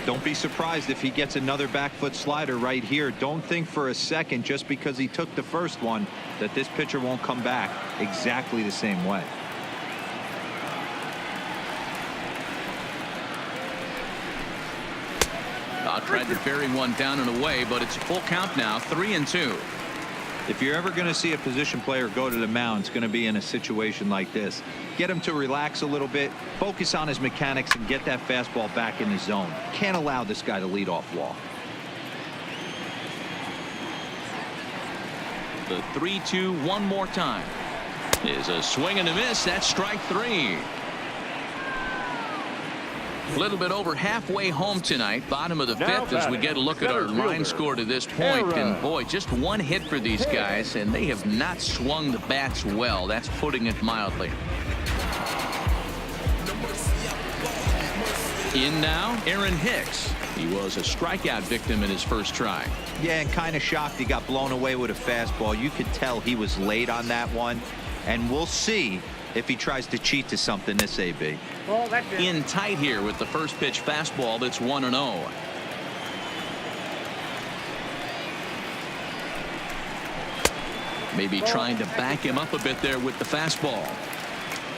Don't be surprised if he gets another back foot slider right here. Don't think for a second, just because he took the first one, that this pitcher won't come back exactly the same way. Tried to bury one down and away, but it's a full count now, 3-2. If you're ever going to see a position player go to the mound, it's going to be in a situation like this. Get him to relax a little bit, focus on his mechanics, and get that fastball back in the zone. Can't allow this guy to lead off walk. The 3-2 one more time is a swing and a miss. That's strike 3. A little bit over halfway home tonight, bottom of the fifth, as we get a look at our line score to this point. And boy, just one hit for these guys, and they have not swung the bats well. That's putting it mildly. In now, Aaron Hicks. He was a strikeout victim in his first try. Yeah, and kind of shocked he got blown away with a fastball. You could tell he was late on that one, and we'll see if he tries to cheat to something this AB. In tight here with the first pitch fastball that's 1-0. Maybe trying to back him up a bit there with the fastball.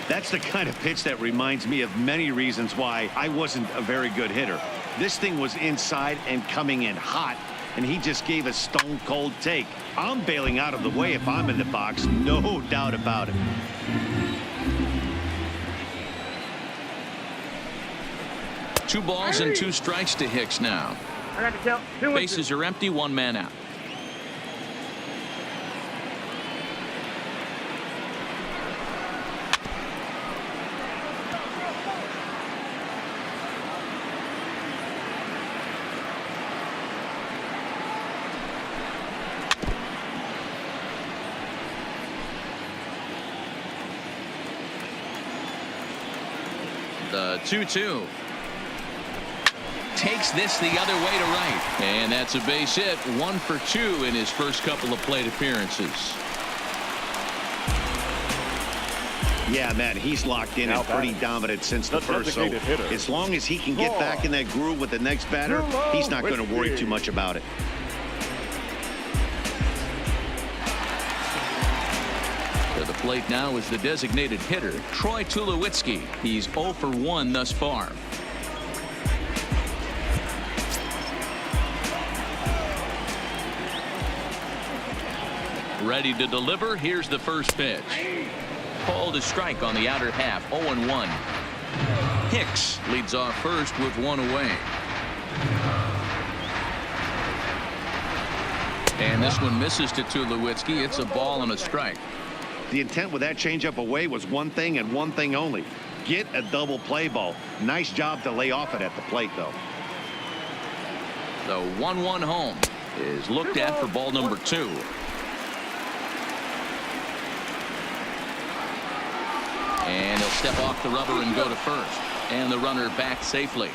That's the kind of pitch that reminds me of many reasons why I wasn't a very good hitter. This thing was inside and coming in hot, and he just gave a stone cold take. I'm bailing out of the way if I'm in the box, no doubt about it. Two balls and 2 strikes to Hicks now. I got to count. 2-2. Bases are empty, 1 man out. The 2-2. Takes this the other way to right. And that's a base hit. 1 for 2 in his first couple of plate appearances. Yeah, man, he's locked in and pretty dominant since the first. So as long as he can get back in that groove with the next batter, he's not going to worry too much about it. To the plate now is the designated hitter, Troy Tulowitzki. He's 0 for 1 thus far. Ready to deliver. Here's the first pitch. Called a strike on the outer half. 0-1. Hicks leads off first with 1 away. And this one misses to Tulowitzki. It's a ball and a strike. The intent with that changeup away was one thing and one thing only. Get a double play ball. Nice job to lay off it at the plate, though. The 1-1 home is looked at for ball number 2. And he'll step off the rubber and go to first. And the runner back safely.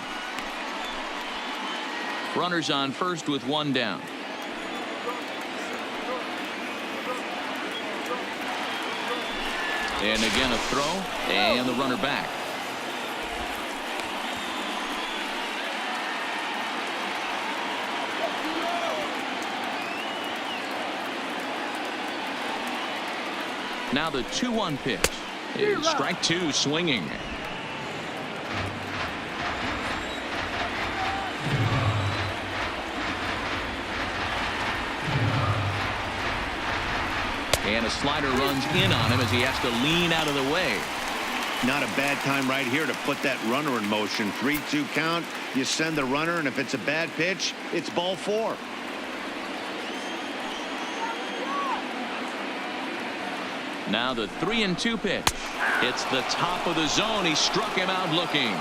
Runners on first with 1 down. And again a throw. And the runner back. Now the 2-1 pitch is strike 2 swinging. And a slider runs in on him as he has to lean out of the way. Not a bad time right here to put that runner in motion. 3-2 count. You send the runner, and if it's a bad pitch, it's ball 4. Now the 3-2 pitch. It's the top of the zone. He struck him out looking.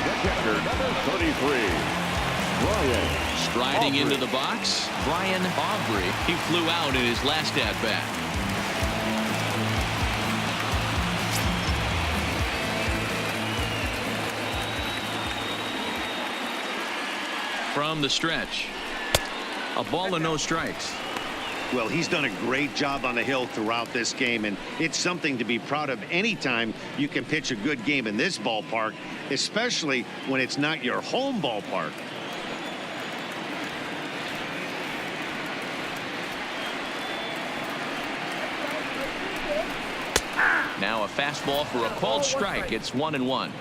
The catcher, number 33, Brian. Striding Aubrey. into the box, Brian Aubrey. He flew out in his last at-bat. From the stretch, a ball and no strikes. Well, he's done a great job on the hill throughout this game, and it's something to be proud of anytime you can pitch a good game in this ballpark, especially when it's not your home ballpark. Now a fastball for a called strike. It's 1-1.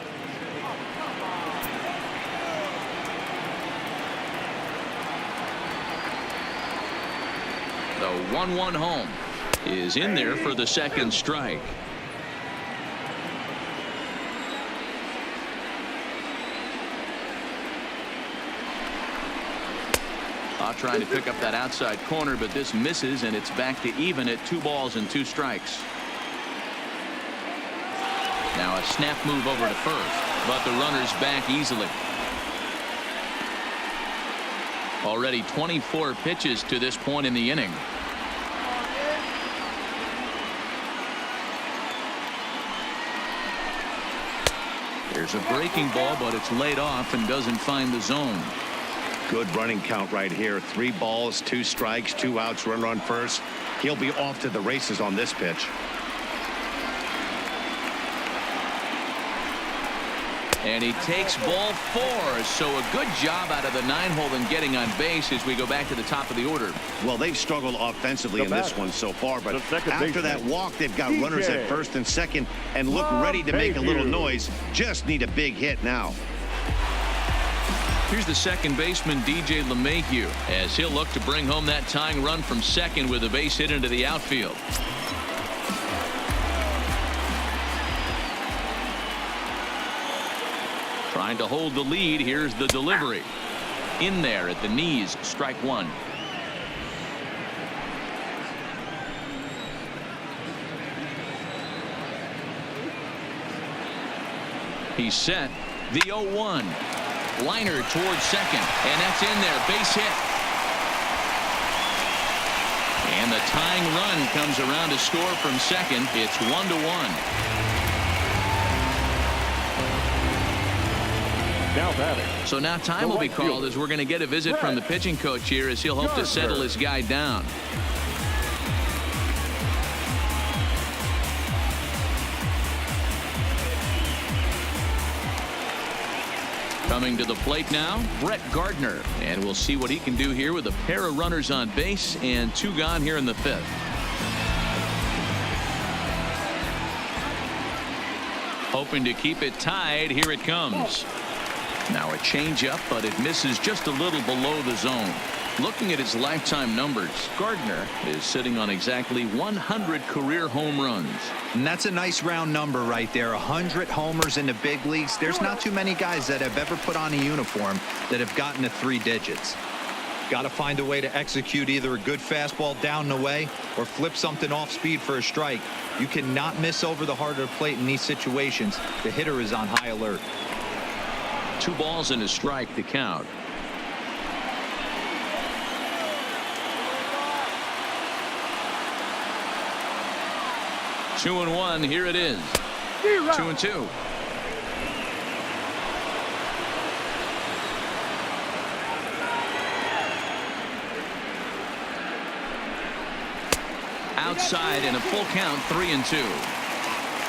The 1-1 home is in there for the second strike. Trying to pick up that outside corner, but this misses, and it's back to even at 2 balls and 2 strikes. Now a snap move over to first, but the runner's back easily. Already 24 pitches to this point in the inning. There's a breaking ball, but it's laid off and doesn't find the zone. Good running count right here. 3 balls, 2 strikes, 2 outs, runner on first. He'll be off to the races on this pitch. And he takes ball 4. So a good job out of the 9-hole in getting on base as we go back to the top of the order. Well, they've struggled offensively in this one so far, but after that walk, they've got runners at first and second and look ready to make a little noise. Just need a big hit now. Here's the second baseman, DJ LeMahieu, as he'll look to bring home that tying run from second with a base hit into the outfield. Trying to hold the lead. Here's the delivery. In there at the knees, strike 1. He's set. The 0-1. Liner towards second, and that's in there. Base hit. And the tying run comes around to score from second. It's 1-1. Now batting. So now time will be called as we're going to get a visit from the pitching coach here as he'll hope to settle his guy down. Coming to the plate now, Brett Gardner, and we'll see what he can do here with a pair of runners on base and 2 gone here in the 5th. Hoping to keep it tied. Here it comes. Now a changeup, but it misses just a little below the zone. Looking at his lifetime numbers, Gardner is sitting on exactly 100 career home runs. And that's a nice round number right there. 100 homers in the big leagues. There's not too many guys that have ever put on a uniform that have gotten to 3 digits. Got to find a way to execute either a good fastball down the way or flip something off speed for a strike. You cannot miss over the heart of the plate in these situations. The hitter is on high alert. 2 balls and a strike to count. Two and 1. Here it is. 2-2. Outside in a full count. 3-2.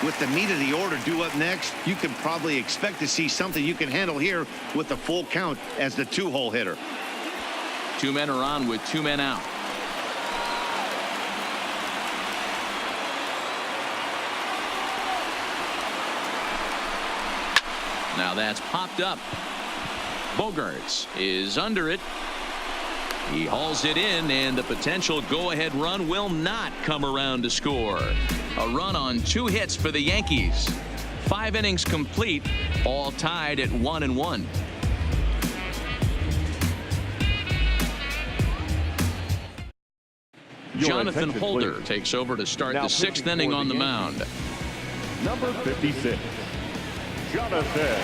With the meat of the order due up next, you can probably expect to see something you can handle here with the full count as the 2-hole hitter. 2 men are on with 2 men out. Now that's popped up. Bogarts is under it. He hauls it in, and the potential go-ahead run will not come around to score. A run on 2 hits for the Yankees. 5 innings complete, all tied at 1-1. Jonathan attention, Holder please. takes over to start Now the 6th pitching inning for on the the mound. Number 56, Jonathan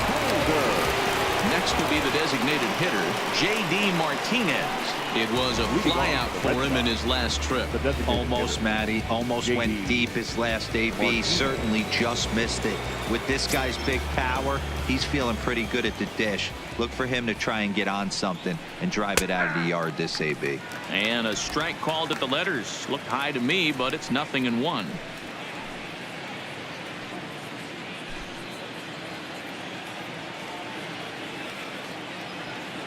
Holder. Next will be the designated hitter, J.D. Martinez. It was a flyout for him in his last trip. Almost, Matty. Almost went deep his last AB. Certainly just missed it. With this guy's big power, he's feeling pretty good at the dish. Look for him to try and get on something and drive it out of the yard this AB. And a strike called at the letters. Looked high to me, but it's 0-1.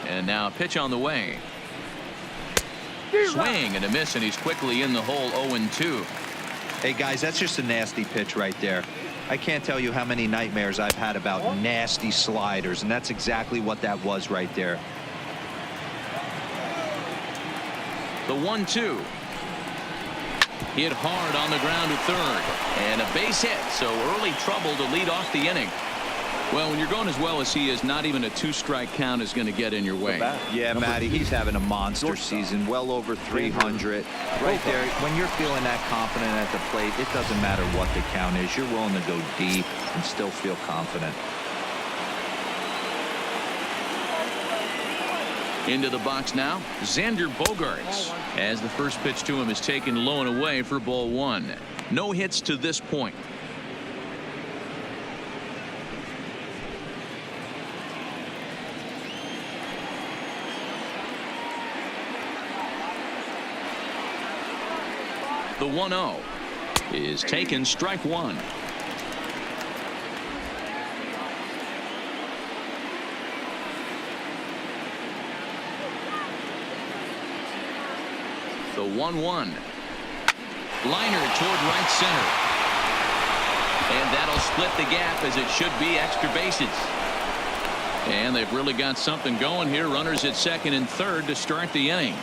And now a pitch on the way. Swing and a miss, and he's quickly in the hole. 0-2. Hey, guys, that's just a nasty pitch right there. I can't tell you how many nightmares I've had about nasty sliders, and that's exactly what that was right there. The 1-2. Hit hard on the ground to third. And a base hit, so early trouble to lead off the inning. Well, when you're going as well as he is, not even a 2-strike count is going to get in your way. Yeah, Matty, he's having a monster season, well over 300. Right there, when you're feeling that confident at the plate, it doesn't matter what the count is. You're willing to go deep and still feel confident. Into the box now, Xander Bogaerts, as the first pitch to him is taken low and away for ball 1. No hits to this point. The 1-0 is taken, strike 1. The 1-1. Liner toward right center. And that'll split the gap, as it should be extra bases. And they've really got something going here. Runners at second and third to start the inning.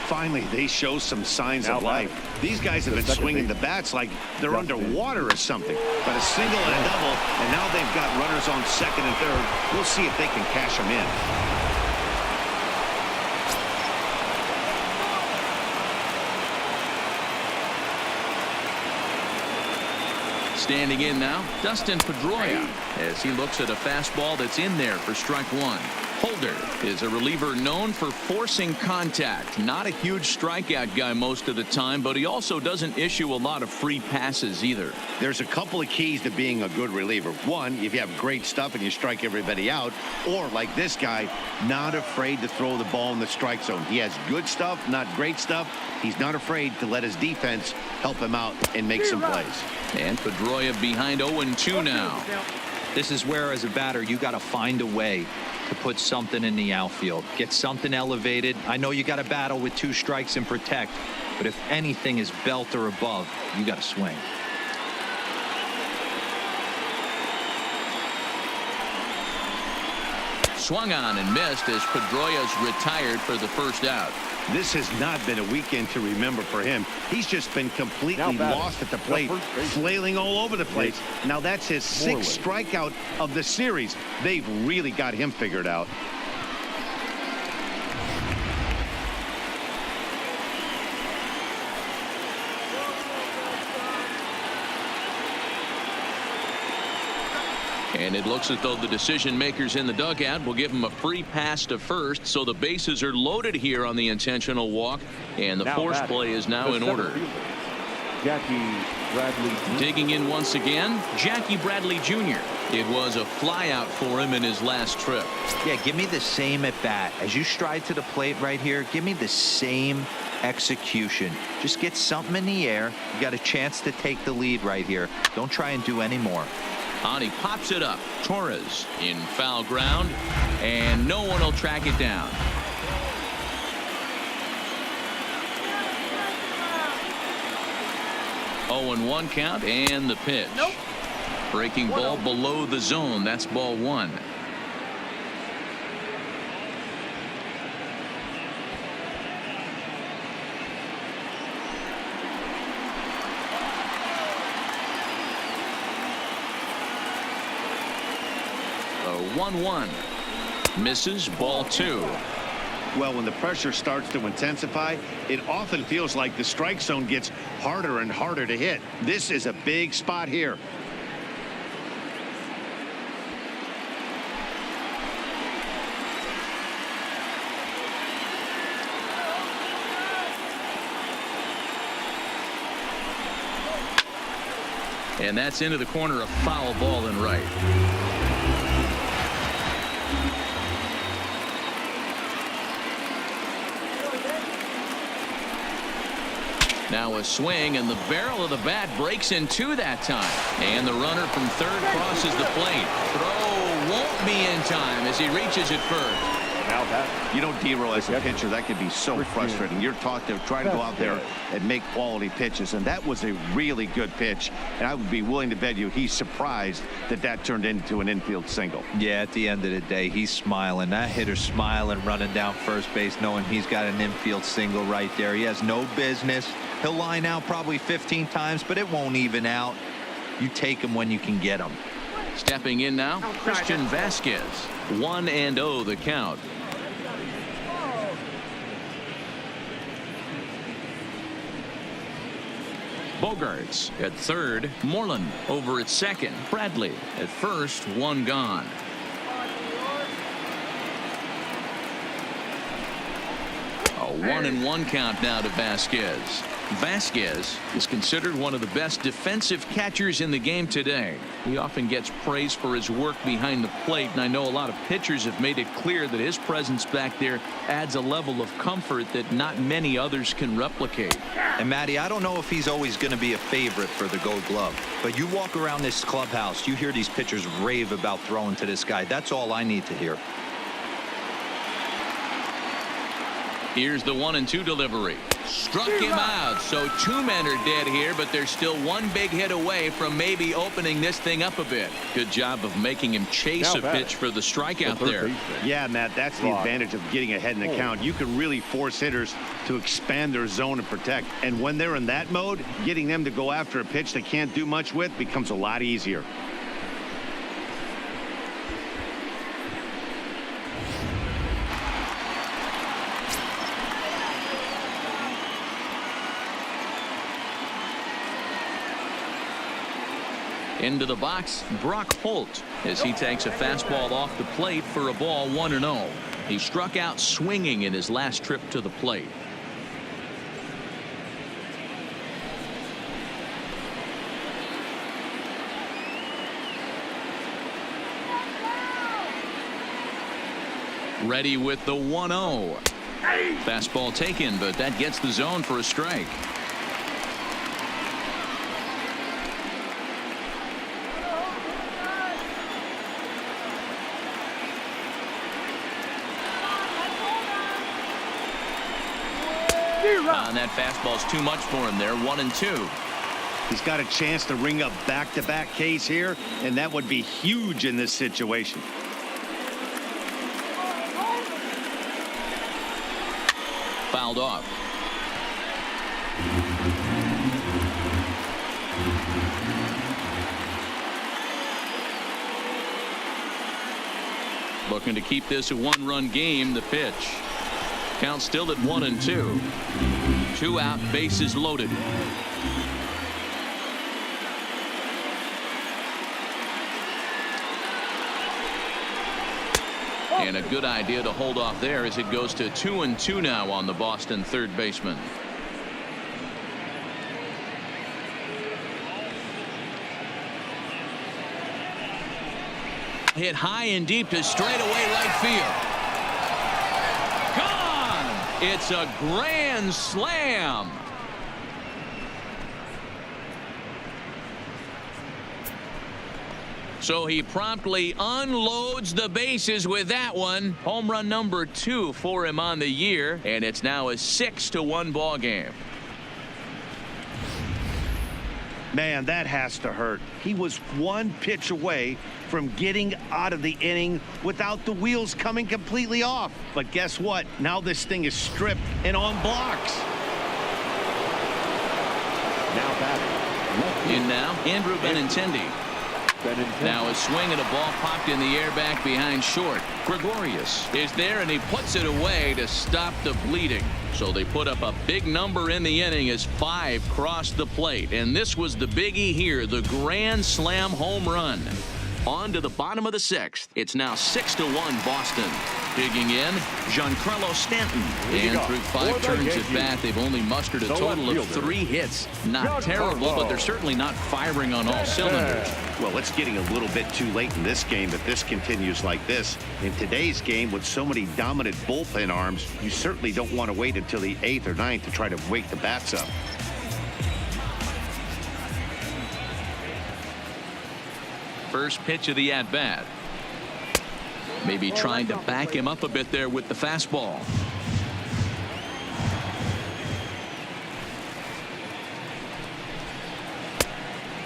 Finally, they show some signs of life. These guys have been swinging the bats like they're underwater or something. But a single and a double, and now they've got runners on second and third. We'll see if they can cash them in. Standing in now, Dustin Pedroia, as he looks at a fastball that's in there for strike 1. Holder is a reliever known for forcing contact. Not a huge strikeout guy most of the time, but he also doesn't issue a lot of free passes either. There's a couple of keys to being a good reliever. One, if you have great stuff and you strike everybody out, or like this guy, not afraid to throw the ball in the strike zone. He has good stuff, not great stuff. He's not afraid to let his defense help him out and make some plays. And Pedroia behind 0-2 now. This is where, as a batter, you got to find a way to put something in the outfield. Get something elevated. I know you got to battle with 2 strikes and protect, but if anything is belt or above, you got to swing. Swung on and missed as Pedroia's retired for the first out. This has not been a weekend to remember for him. He's just been completely lost at the plate, flailing all over the place. Now that's his 6th strikeout of the series. They've really got him figured out. And it looks as though the decision makers in the dugout will give him a free pass to first, so the bases are loaded here on the intentional walk, and the force play is now in order. Jackie Bradley. Digging in once again, Jackie Bradley Jr. It was a flyout for him in his last trip. Yeah, give me the same at bat. As you stride to the plate right here, give me the same execution. Just get something in the air. You got a chance to take the lead right here. Don't try and do any more. On he pops it up. Torres in foul ground, and no one will track it down. Oh, and 1 count, and the pitch. Breaking ball below the zone. That's ball 1. The 1-1 misses, ball 2. Well, when the pressure starts to intensify, it often feels like the strike zone gets harder and harder to hit. This is a big spot here. And that's into the corner, a foul ball and right. Now a swing, and the barrel of the bat breaks in two that time. And the runner from third crosses the plate. Throw won't be in time as he reaches it first. Now that. You know, D-Roll, as a pitcher, that can be so frustrating. You're taught to try to go out there and make quality pitches, and that was a really good pitch. And I would be willing to bet you he's surprised that that turned into an infield single. Yeah, at the end of the day, he's smiling. That hitter's smiling, running down first base, knowing he's got an infield single right there. He has no business. He'll line out probably 15 times, but it won't even out. You take him when you can get him. Stepping in now, Christian Vasquez. 1-0 the count. Bogarts at third. Moreland over at second. Bradley at first. One gone. A 1-1 count now to Vasquez. Vasquez is considered one of the best defensive catchers in the game today. He often gets praise for his work behind the plate, and I know a lot of pitchers have made it clear that his presence back there adds a level of comfort that not many others can replicate. And Matty, I don't know if he's always going to be a favorite for the Gold Glove, but you walk around this clubhouse, you hear these pitchers rave about throwing to this guy. That's all I need to hear. Here's the 1-2 delivery. Struck him out. So two men are dead here, but there's still one big hit away from maybe opening this thing up a bit. Good job of making him chase a pitch for the strikeout there. Yeah, Matt, that's the advantage of getting ahead in the count. You can really force hitters to expand their zone and protect. And when they're in that mode, getting them to go after a pitch they can't do much with becomes a lot easier. Into the box, Brock Holt, as he takes a fastball off the plate for a ball. 1-0. He struck out swinging in his last trip to the plate. Ready with the 1-0. Fastball taken, but that gets the zone for a strike. And that fastball's too much for him there. 1-2. He's got a chance to ring up back-to-back Ks here, and that would be huge in this situation. Fouled off. Looking to keep this a one-run game. The pitch. Count still at 1-2. 2 out, bases loaded. And a good idea to hold off there as it goes to 2-2 now on the Boston third baseman. Hit high and deep to straightaway right field. It's a grand slam. So he promptly unloads the bases with that one. Home run number 2 for him on the year, and it's now a 6-1 ball game. Man, that has to hurt. He was one pitch away from getting out of the inning without the wheels coming completely off. But guess what? Now this thing is stripped and on blocks. Now batting. In now, Andrew Benintendi. and intent. Now a swing and a ball popped in the air back behind short. Gregorius is there and he puts it away to stop the bleeding. So they put up a big number in the inning as 5 crossed the plate. And this was the biggie here, the grand slam home run. On to the bottom of the 6th. It's now 6-1 Boston. Digging in, Giancarlo Stanton. And through 5 turns at bat, they've only mustered a total of 3 hits. Not terrible, but they're certainly not firing on all cylinders. Well, it's getting a little bit too late in this game if this continues like this. In today's game, with so many dominant bullpen arms, you certainly don't want to wait until the 8th or 9th to try to wake the bats up. First pitch of the at-bat. Maybe trying to back him up a bit there with the fastball.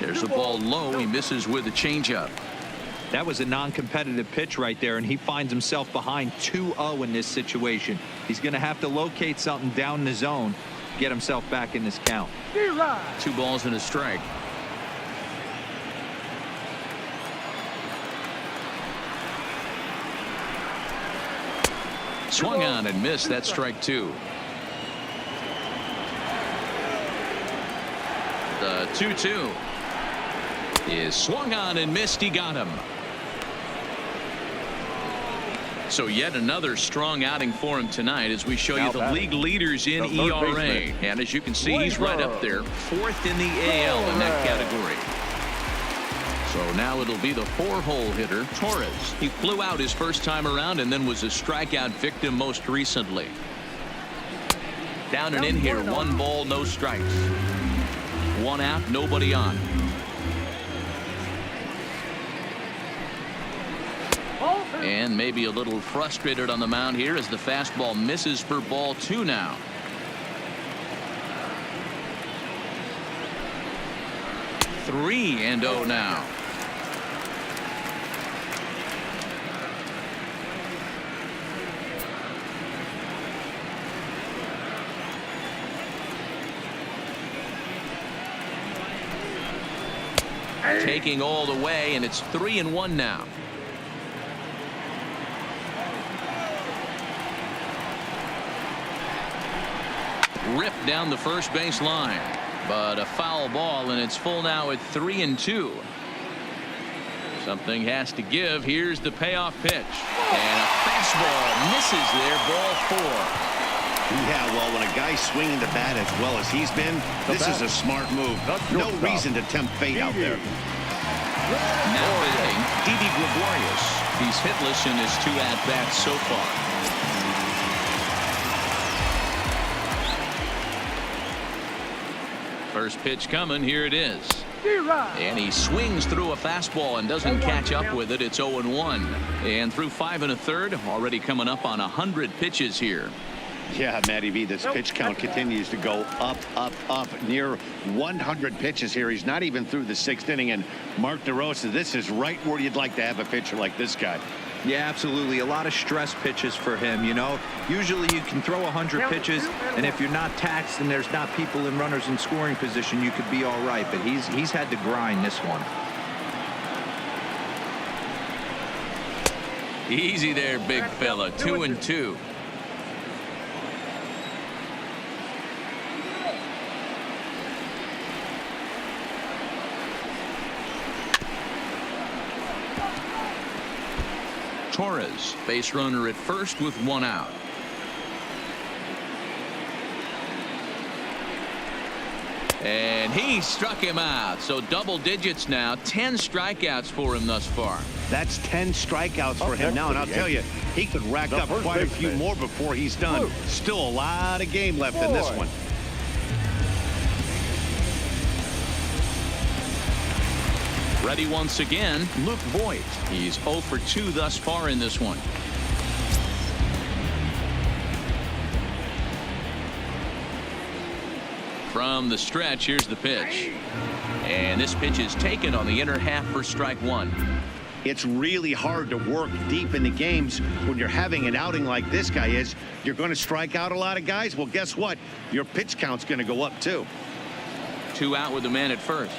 There's a ball low. He misses with a changeup. That was a non-competitive pitch right there, and he finds himself behind 2-0 in this situation. He's going to have to locate something down the zone, get himself back in this count. 2 balls and a strike. Swung on and missed. That strike 2. The 2-2 is swung on and missed. He got him. So yet another strong outing for him tonight as we show you the league leaders in ERA. And as you can see, he's right up there, 4th in the AL in that category. So now it'll be the 4-hole hitter, Torres. He flew out his first time around and then was a strikeout victim most recently. Down and in here, 1 ball, no strikes. 1 out, nobody on. And maybe a little frustrated on the mound here as the fastball misses for ball 2 now. Three and 0 now. Taking all the way, and it's 3-1 now. Ripped down the first base line, but a foul ball, and it's full now at 3-2. Something has to give. Here's the payoff pitch, and a fastball misses there. Ball 4. Yeah, well, when a guy's swinging the bat as well as he's been, this is a smart move. No reason to tempt fate out there. Now hitting, Didi Gregorius. He's hitless in his 2 at-bats so far. First pitch coming. Here it is. And he swings through a fastball and doesn't catch up with it. It's 0-1. And through 5 1/3, already coming up on 100 pitches here. Yeah, Matty V, this pitch count continues to go up, up, up. Near 100 pitches here. He's not even through the 6th inning. And Mark DeRosa, this is right where you'd like to have a pitcher like this guy. Yeah, absolutely. A lot of stress pitches for him, you know. Usually you can throw 100 pitches, and if you're not taxed and there's not people in runners in scoring position, you could be all right. But he's had to grind this one. Easy there, big fella. 2-2. Torres, base runner at first with 1 out. And he struck him out. So double digits now. 10 strikeouts for him thus far. That's 10 strikeouts for him now. And I'll tell you, he could rack up quite a few more before he's done. Still a lot of game left in this one. Ready once again, Luke Voigt. He's 0 for 2 thus far in this one. From the stretch, here's the pitch. And this pitch is taken on the inner half for strike 1. It's really hard to work deep in the games when you're having an outing like this guy is. You're going to strike out a lot of guys. Well, guess what? Your pitch count's going to go up, too. 2 out with the man at first.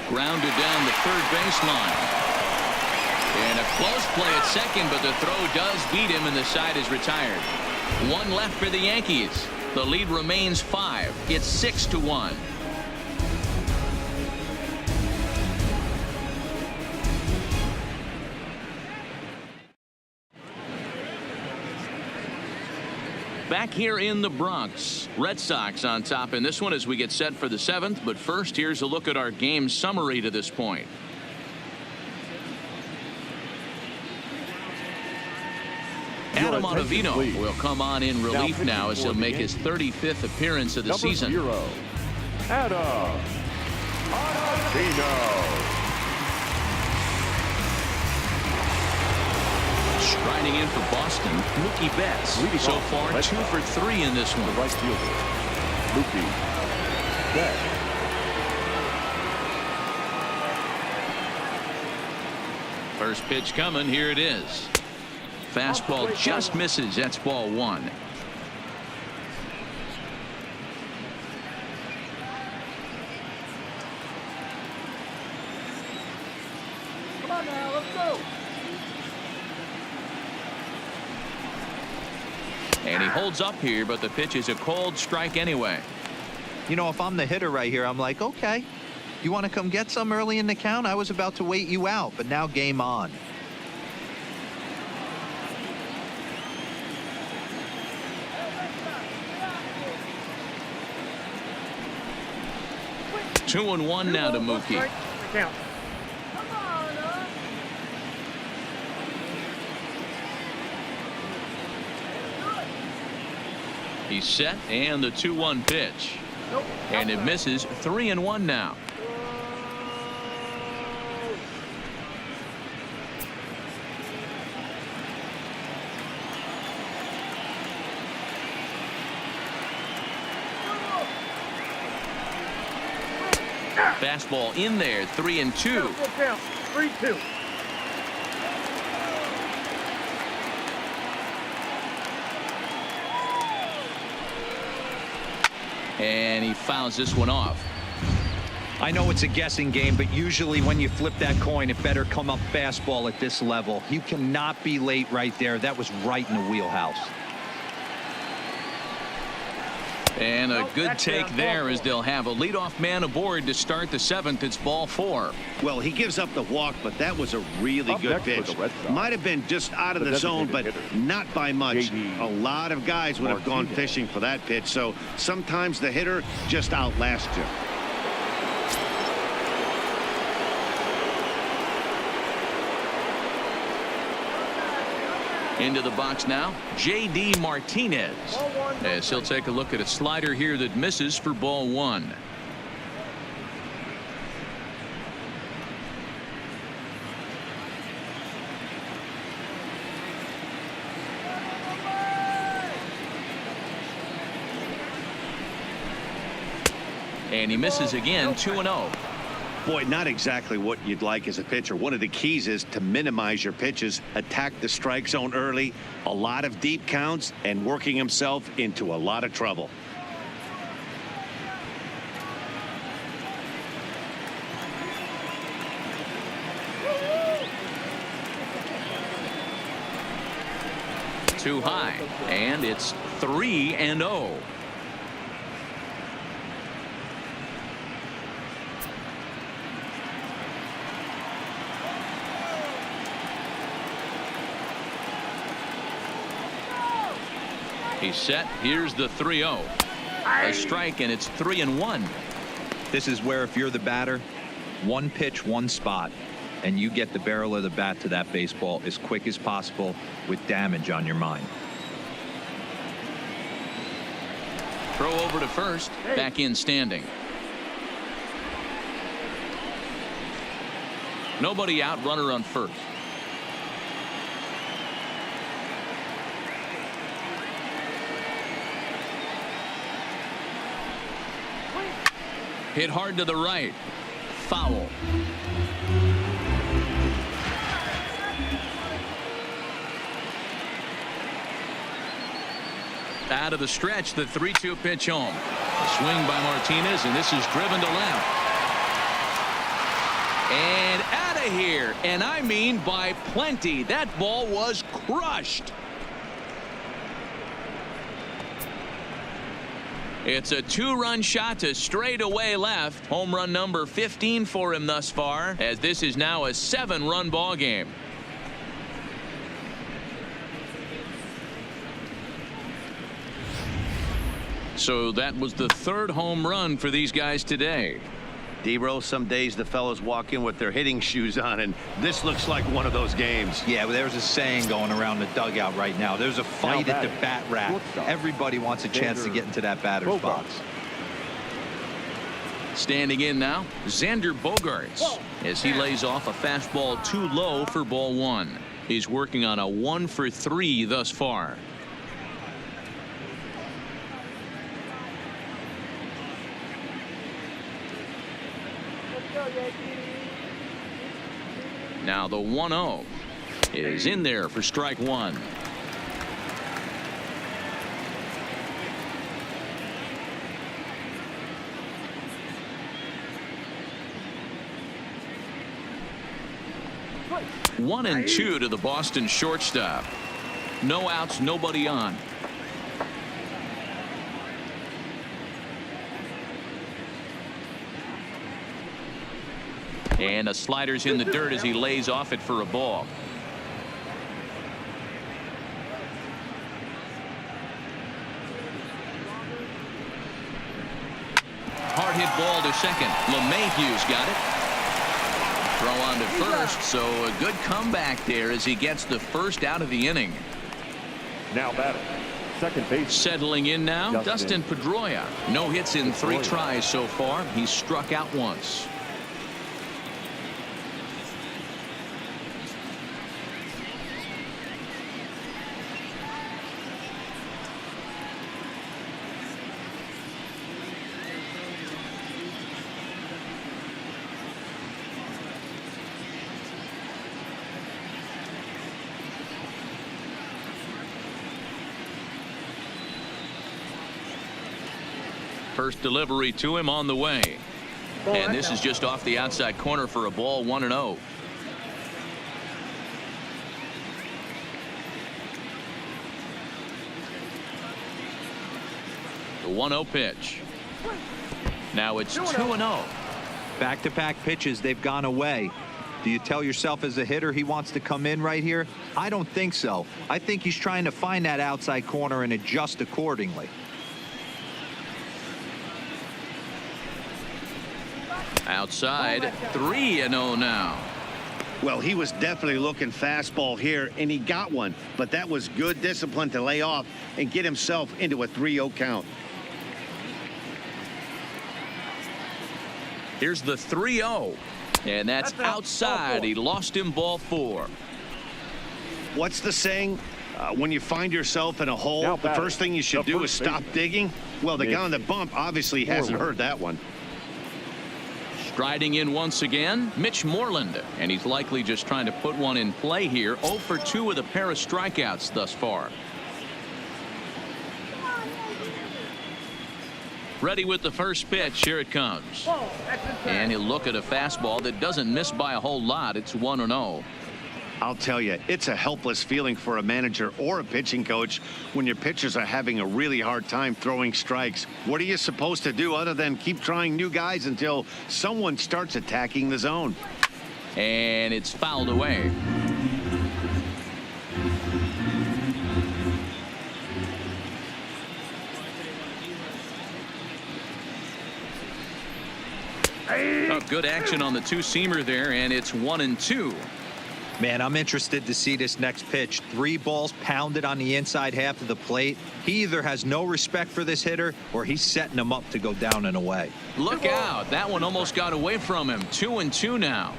Grounded down the third baseline. And a close play at second, but the throw does beat him, and the side is retired. One left for the Yankees. The lead remains 5. It's 6-1. Back here in the Bronx, Red Sox on top in this one as we get set for the 7th. But first, here's a look at our game summary to this point. Adam Ottavino will come on in relief now as he'll make his 35th appearance of the season. Adam Ottavino. Striding in for Boston, Mookie Betts. So far, 2 for 3 in this one. Right fielder, Mookie Betts. First pitch coming. Here it is. Fastball just misses. That's ball 1. Come on now, let's go. And he holds up here, but the pitch is a cold strike anyway. You know, if I'm the hitter right here, I'm like, okay, you want to come get some early in the count? I was about to wait you out, but now game on. Two 2-1 now to Mookie. Count. Come on, He's set, and the 2-1 pitch. And it misses. 3-1 now. Fastball in there. 3-2. Count. 3-2. And he fouls this one off. I know it's a guessing game, but usually when you flip that coin, it better come up fastball at this level. You cannot be late right there. That was right in the wheelhouse. And a good take there as they'll have a leadoff man aboard to start the 7th. It's ball 4. Well, he gives up the walk, but that was a really good pitch. Might have been just out of the zone, but not by much. A lot of guys would have gone fishing for that pitch, so sometimes the hitter just outlasts you. Into the box now, J.D. Martinez, as he'll take a look at a slider here that misses for ball 1. And he misses again. 2-0. Boy, not exactly what you'd like as a pitcher. One of the keys is to minimize your pitches, attack the strike zone early, a lot of deep counts, and working himself into a lot of trouble. Too high, and it's 3-0. He's set. Here's the 3-0. A strike, and it's 3-1. This is where if you're the batter, one pitch, one spot, and you get the barrel of the bat to that baseball as quick as possible with damage on your mind. Throw over to first. Back in standing. Nobody out. Runner on first. Hit hard to the right. Foul. Out of the stretch, the 3-2 pitch home. A swing by Martinez, and this is driven to left. And out of here. And I mean by plenty. That ball was crushed. It's a 2-run shot to straightaway left. Home run number 15 for him thus far, as this is now a 7-run ball game. So that was the 3rd home run for these guys today. D-Row, some days the fellows walk in with their hitting shoes on, and this looks like one of those games. Yeah, well, there's a saying going around the dugout right now. There's a fight at the bat rack. Everybody wants a chance to get into that batter's box. Standing in now, Xander Bogaerts, as he lays off a fastball too low for ball 1. He's working on a 1 for 3 thus far. Now the 1-0 is in there for strike 1. One and 2 to the Boston shortstop. No outs, nobody on. And a slider's in the dirt as he lays off it for a ball. Hard hit ball to second. LeMahieu's got it. Throw on to first, so a good comeback there as he gets the first out of the inning. Now batting, second base. Settling in now, Dustin Pedroia. No hits in 3 tries so far. He's struck out once. First delivery to him on the way. And this is just off the outside corner for a ball, 1-0. The 1-0 pitch. Now it's 2-0. Back-to-back pitches, they've gone away. Do you tell yourself as a hitter he wants to come in right here? I don't think so. I think he's trying to find that outside corner and adjust accordingly. Outside, 3-0 now. Well, he was definitely looking fastball here, and he got one. But that was good discipline to lay off and get himself into a 3-0 count. Here's the 3-0. And that's outside. He lost him ball 4. What's the saying? When you find yourself in a hole, the first thing you should do is stop digging. Well, the guy on the bump obviously hasn't heard that one. Striding in once again, Mitch Moreland, and he's likely just trying to put one in play here. 0 for 2 with a pair of strikeouts thus far. Ready with the first pitch. Here it comes. And he'll look at a fastball that doesn't miss by a whole lot. It's 1-0. I'll tell you, it's a helpless feeling for a manager or a pitching coach when your pitchers are having a really hard time throwing strikes. What are you supposed to do other than keep trying new guys until someone starts attacking the zone? And it's fouled away. Oh, good action on the two-seamer there, and it's 1-2. Man, I'm interested to see this next pitch. 3 balls pounded on the inside half of the plate. He either has no respect for this hitter or he's setting him up to go down and away. Look out. That one almost got away from him. 2-2 now.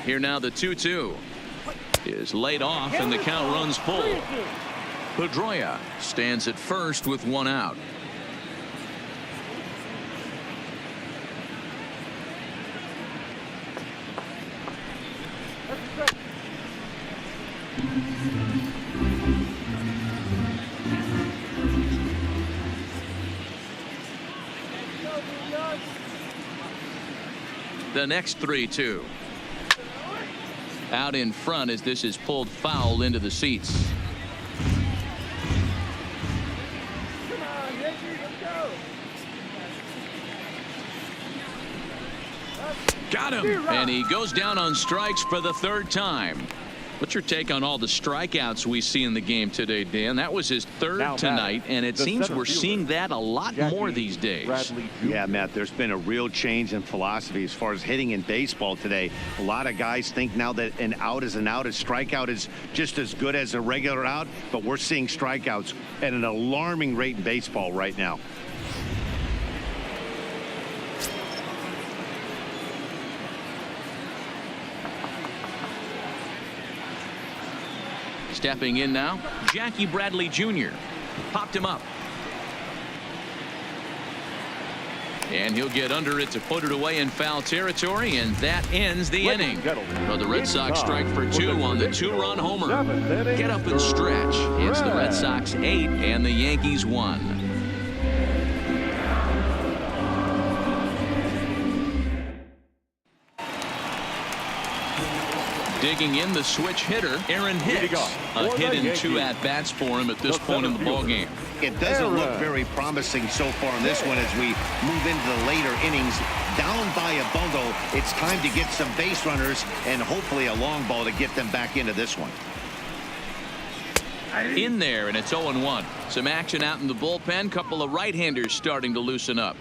Here now the 2-2 is laid off and the count runs full. Pedroia stands at first with 1 out. The next 3-2. Out in front as this is pulled foul into the seats. Come on, Yankees, let's go. Got him. And he goes down on strikes for the third time. What's your take on all the strikeouts we see in the game today, Dan? That was his third tonight, and it seems we're seeing that a lot more these days. Yeah, Matt, there's been a real change in philosophy as far as hitting in baseball today. A lot of guys think now that an out is an out. A strikeout is just as good as a regular out, but we're seeing strikeouts at an alarming rate in baseball right now. Stepping in now, Jackie Bradley Jr. Popped him up. And he'll get under it to put it away in foul territory, and that ends the inning. Well, the Red Sox strike for 2 on the 2-run homer. Get up and stretch. It's the Red Sox 8 and the Yankees 1. Digging in the switch hitter, Aaron Hicks. A hit in 2 at-bats for him at this point in the ballgame. It doesn't look very promising so far in this one as we move into the later innings. Down by a bundle, it's time to get some base runners and hopefully a long ball to get them back into this one. In there, and it's 0-1. Some action out in the bullpen. Couple of right-handers starting to loosen up.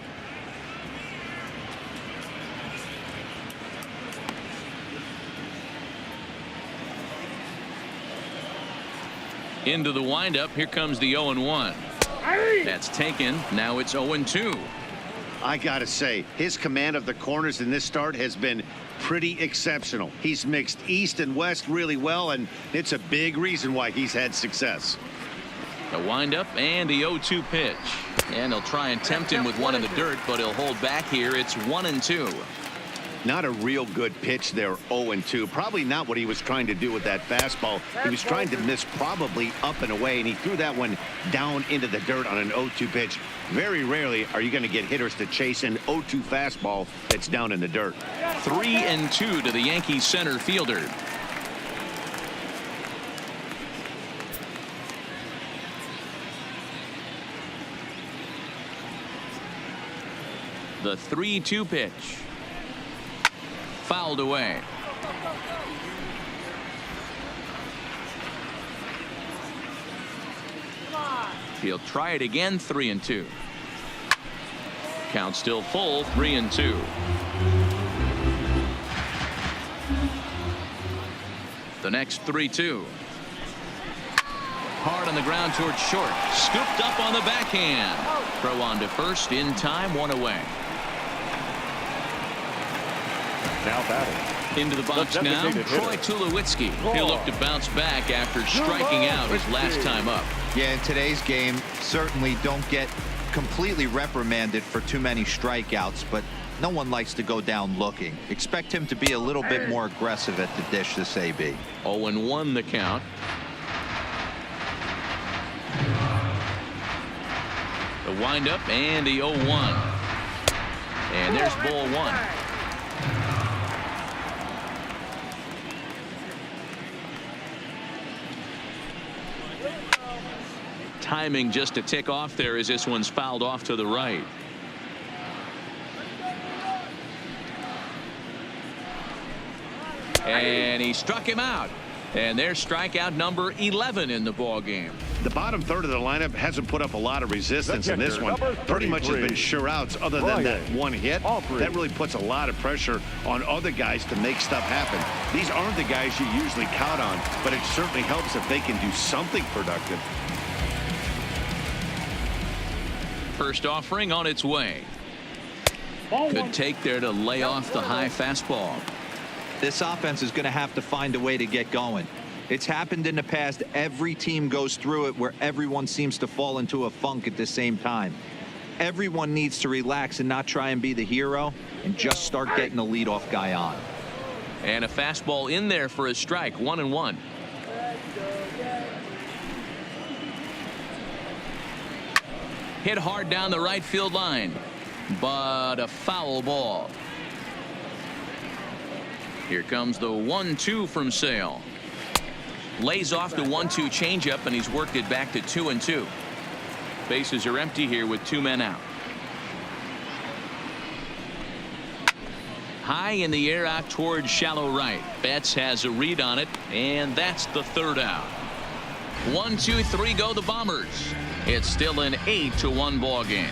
Into the windup. Here comes the 0-1. That's taken. Now it's 0-2. I gotta say, his command of the corners in this start has been pretty exceptional. He's mixed east and west really well, and it's a big reason why he's had success. The windup and the 0-2 pitch. And he'll try and tempt him with one in the dirt, but he'll hold back here. It's 1-2. Not a real good pitch there, 0-2. Probably not what he was trying to do with that fastball. He was trying to miss probably up and away, and he threw that one down into the dirt on an 0-2 pitch. Very rarely are you going to get hitters to chase an 0-2 fastball that's down in the dirt. 3-2 to the Yankees center fielder. The 3-2 pitch. Fouled away. He'll try it again. 3-2. Count still full. 3-2. The next 3-2. Hard on the ground towards short. Scooped up on the backhand. Throw on to first in time. 1 away. Now batting. Into the box now, Troy Tulowitzki. He'll look to bounce back after striking out his last time up. Yeah, in today's game, certainly don't get completely reprimanded for too many strikeouts, but no one likes to go down looking. Expect him to be a little bit more aggressive at the dish this AB. 0-1 the count. The windup and the 0-1. And there's ball 1. Timing just a tick off there as this one's fouled off to the right. And he struck him out. And there's strikeout number 11 in the ball game. The bottom third of the lineup hasn't put up a lot of resistance in this one. Pretty much has been sure outs other than that one hit. That really puts a lot of pressure on other guys to make stuff happen. These aren't the guys you usually count on, but it certainly helps if they can do something productive. First offering on its way. Good take there to lay off the high fastball. This offense is going to have to find a way to get going. It's happened in the past. Every team goes through it where everyone seems to fall into a funk at the same time. Everyone needs to relax and not try and be the hero and just start getting the leadoff guy on. And a fastball in there for a strike. 1-1. Hit hard down the right field line, but a foul ball. Here comes the 1-2 from Sale. Lays off the 1-2 changeup, and he's worked it back to 2-2. Bases are empty here with 2 men out. High in the air out towards shallow right. Betts has a read on it, and that's the 3rd out. 1, 2, 3 go the Bombers. It's still an 8-1 ball game.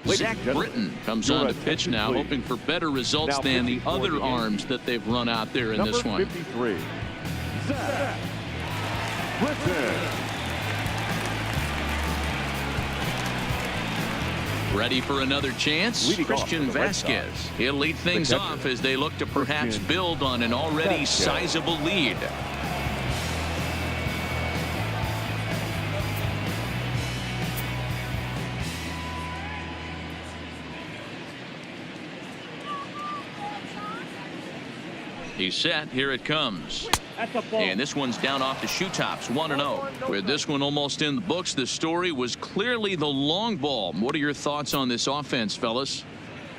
Zach Britton comes on to pitch now, hoping for better results than the other arms that they've run out there in this one. 53, Zach Britton. Ready for another chance? Christian Vasquez. He'll lead things off as they look to perhaps build on an already sizable lead. He's set. Here it comes. And this one's down off the shoe tops, 1-0. With this one almost in the books, the story was clearly the long ball. What are your thoughts on this offense, fellas?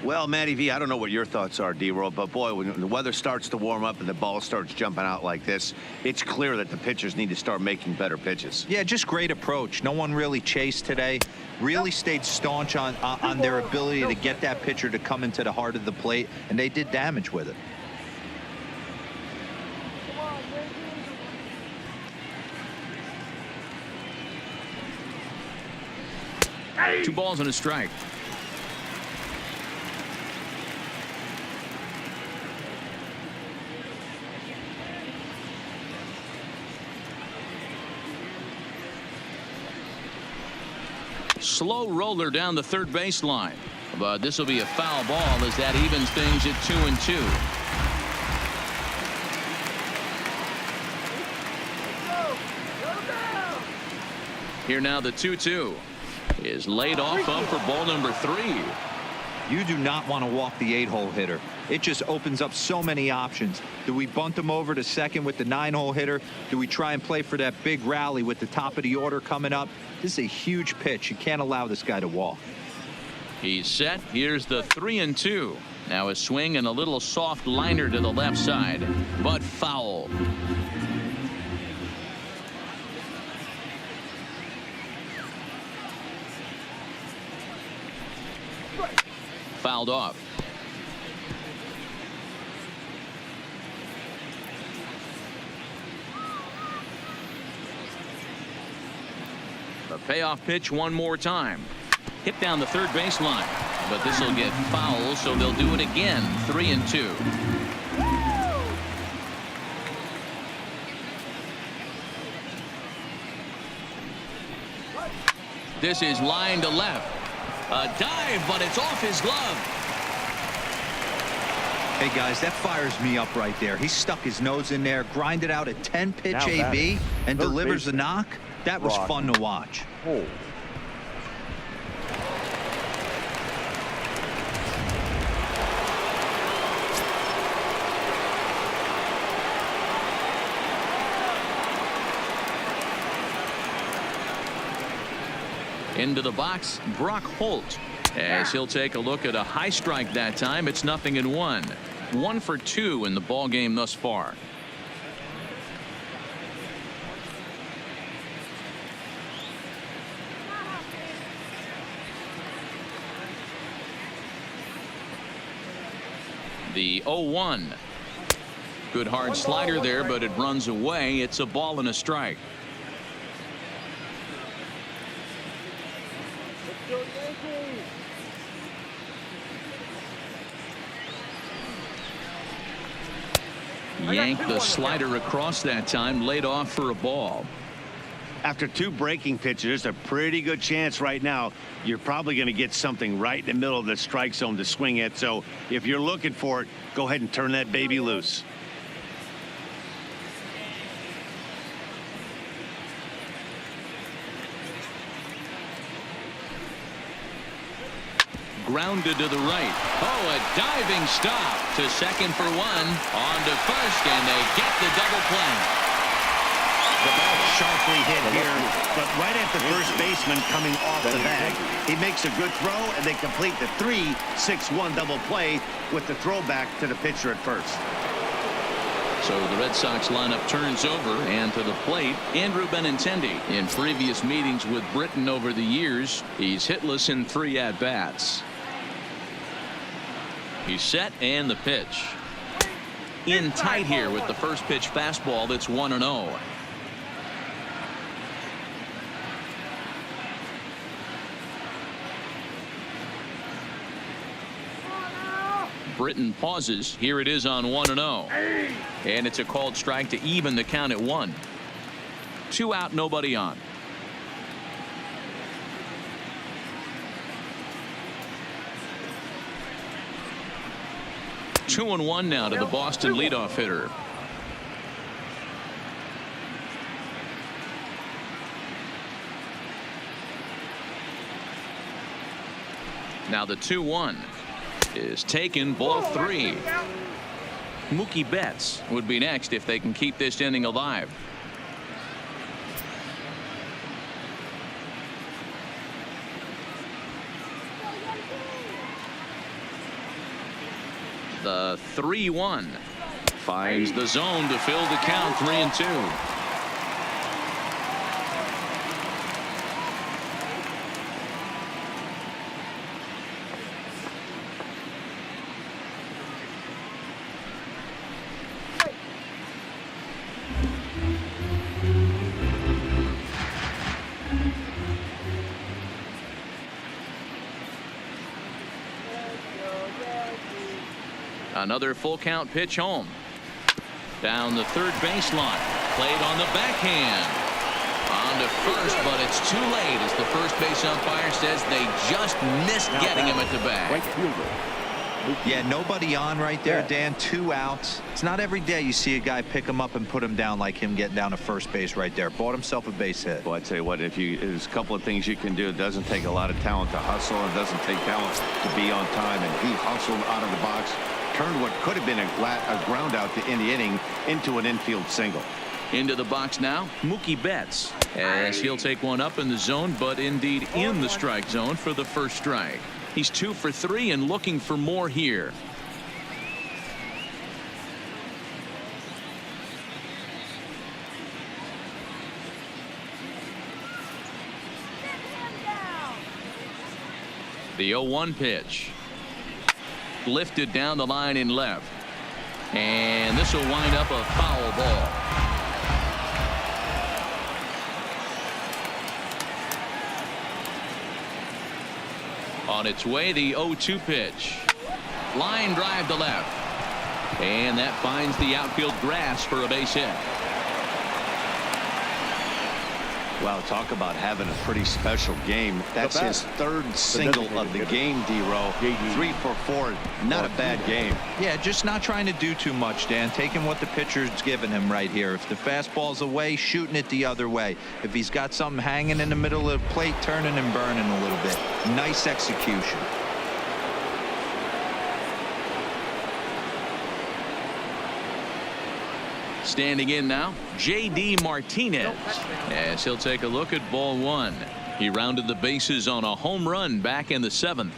Well, Matty V, I don't know what your thoughts are, D-Roll, but boy, when the weather starts to warm up and the ball starts jumping out like this, it's clear that the pitchers need to start making better pitches. Yeah, just great approach. No one really chased today. Really stayed staunch on their ability to get that pitcher to come into the heart of the plate, and they did damage with it. Two balls and a strike. Slow roller down the third baseline, but this will be a foul ball as that evens things at 2-2. Here now the 2-2 is laid off up for ball number 3. You do not want to walk the 8-hole hitter. It just opens up so many options. Do we bunt him over to second with the 9-hole hitter? Do we try and play for that big rally with the top of the order coming up? This is a huge pitch. You can't allow this guy to walk. He's set. Here's the 3-2. Now a swing and a little soft liner to the left side, but foul. Fouled off. The payoff pitch one more time. Hit down the third baseline, but this will get foul, so they'll do it again. 3-2. This is line to left. A dive, but it's off his glove. Hey, guys, that fires me up right there. He stuck his nose in there, grinded out a 10-pitch AB, and delivers a knock. That was fun to watch. Into the box, Brock Holt, as he'll take a look at a high strike that time. It's 0-1. 1 for 2 in the ball game thus far. The 0-1. Good hard slider there, but it runs away. It's a ball and a strike. Yanked the slider across that time, laid off for a ball. After 2 breaking pitches, there's a pretty good chance right now you're probably going to get something right in the middle of the strike zone to swing at. So if you're looking for it, go ahead and turn that baby loose. Grounded to the right. Oh, a diving stop to second for 1. On to first, and they get the double play. The ball sharply hit here, but right at the first baseman coming off the bag. He makes a good throw, and they complete the 3-6-1 double play with the throwback to the pitcher at first. So the Red Sox lineup turns over, and to the plate, Andrew Benintendi. In previous meetings with Britain over the years, he's hitless in 3 at-bats. He's set, and the pitch. In tight here with the first pitch fastball that's 1-0. Britton pauses. Here it is on 1-0. And it's a called strike to even the count at 1. 2 out, nobody on. Two and 1 now to the Boston leadoff hitter. Now the 2-1 is taken, ball 3. Mookie Betts would be next if they can keep this inning alive. The 3-1 finds the zone to fill the count. 3-2. Another full count pitch home. Down the third baseline. Played on the backhand. On to first, but it's too late as the first base umpire says they just missed getting him at the bag. Right fielder. Yeah, nobody on right there, Dan. 2 outs. It's not every day you see a guy pick him up and put him down like him getting down to first base right there. Bought himself a base hit. Well, I'd tell you what, there's a couple of things you can do. It doesn't take a lot of talent to hustle. It doesn't take talent to be on time. And he hustled out of the box, turned what could have been a ground out to end the inning into an infield single. Into the box now, Mookie Betts, as he'll take one up in the zone, but indeed in the strike zone for the first strike. He's 2 for 3 and looking for more here. The 0-1 pitch. Lifted down the line in left. And this will wind up a foul ball. On its way, the 0-2 pitch. Line drive to left. And that finds the outfield grass for a base hit. Wow, talk about having a pretty special game. That's his 3rd single of the game, D-Row. 3 for 4. Not a bad game. Yeah, just not trying to do too much, Dan. Taking what the pitcher's giving him right here. If the fastball's away, shooting it the other way. If he's got something hanging in the middle of the plate, turning and burning a little bit. Nice execution. Standing in now, J.D. Martinez, as he'll take a look at ball 1. He rounded the bases on a home run back in the 7th.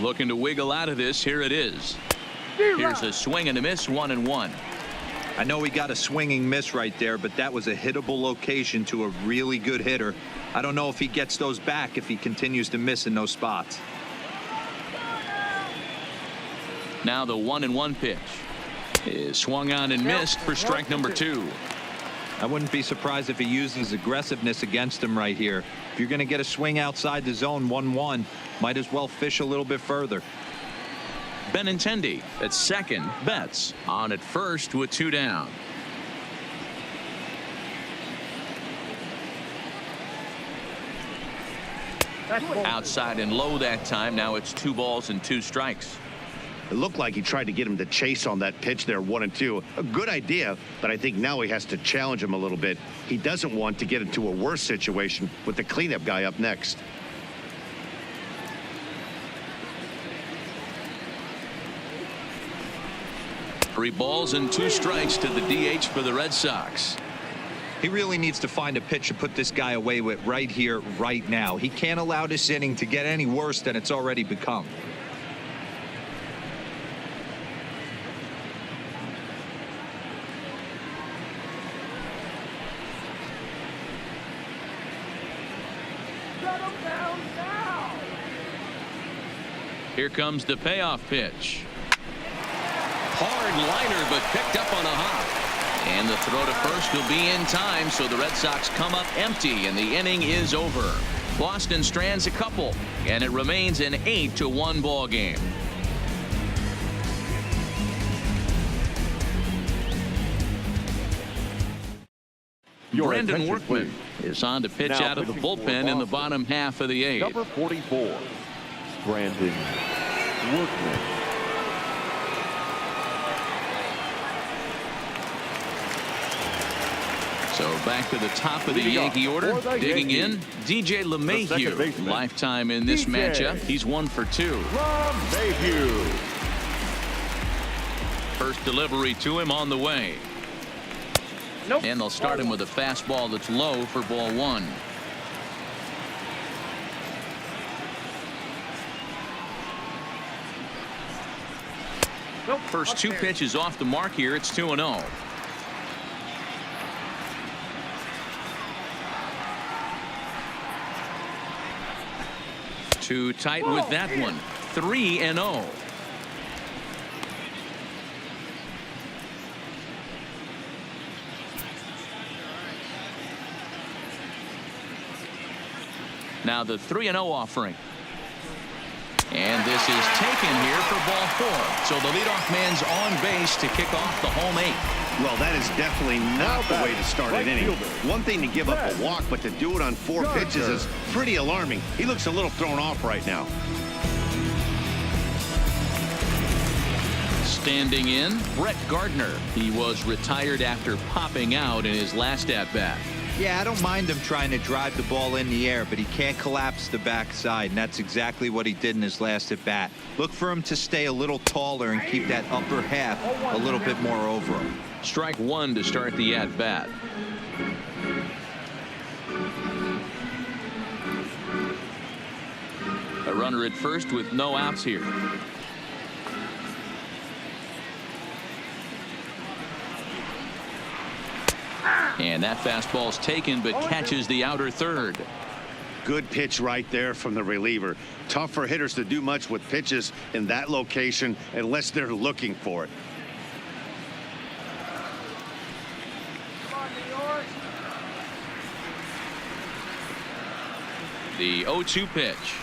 Looking to wiggle out of this. Here it is. Here's a swing and a miss. 1-1. I know he got a swinging miss right there, but that was a hittable location to a really good hitter. I don't know if he gets those back if he continues to miss in those spots. Now the 1-1 pitch is swung on and missed for strike number 2. I wouldn't be surprised if he uses aggressiveness against him right here. If you're going to get a swing outside the zone 1-1, might as well fish a little bit further. Benintendi at second. Betts on at first with 2 down. Outside and low that time. Now it's 2 balls and 2 strikes. It looked like he tried to get him to chase on that pitch there, 1-2. A good idea, but I think now he has to challenge him a little bit. He doesn't want to get into a worse situation with the cleanup guy up next. 3 balls and 2 strikes to the DH for the Red Sox. He really needs to find a pitch to put this guy away with right here, right now. He can't allow this inning to get any worse than it's already become. Shut him down now. Here comes the payoff pitch. Hard liner, but picked up on a hop. And the throw to first will be in time, so the Red Sox come up empty, and the inning is over. Boston strands a couple, and it remains an 8-1 ball game. Brandon Workman is on to pitch out of the bullpen in the bottom half of the 8th. Number 44, Brandon Workman. So back to the top of the Yankee order. Digging in, DJ LeMahieu. Lifetime in this matchup. He's 1 for 2. LeMahieu. First delivery to him on the way. Nope. And they'll start him with a fastball that's low for ball 1. Nope. First 2 pitches off the mark here. It's 2-0. Too tight with that one. 3-0. Now the 3-0 offering. And this is taken here for ball 4. So the leadoff man's on base to kick off the home 8th. Well, that is definitely not the way to start an inning. One thing to give up a walk, but to do it on 4 pitches is pretty alarming. He looks a little thrown off right now. Standing in, Brett Gardner. He was retired after popping out in his last at-bat. Yeah, I don't mind him trying to drive the ball in the air, but he can't collapse the backside, and that's exactly what he did in his last at bat. Look for him to stay a little taller and keep that upper half a little bit more over him. Strike 1 to start the at-bat. A runner at first with no outs here. And that fastball's taken, but catches the outer third. Good pitch right there from the reliever. Tough for hitters to do much with pitches in that location unless they're looking for it. Come on, New York. The 0-2 pitch.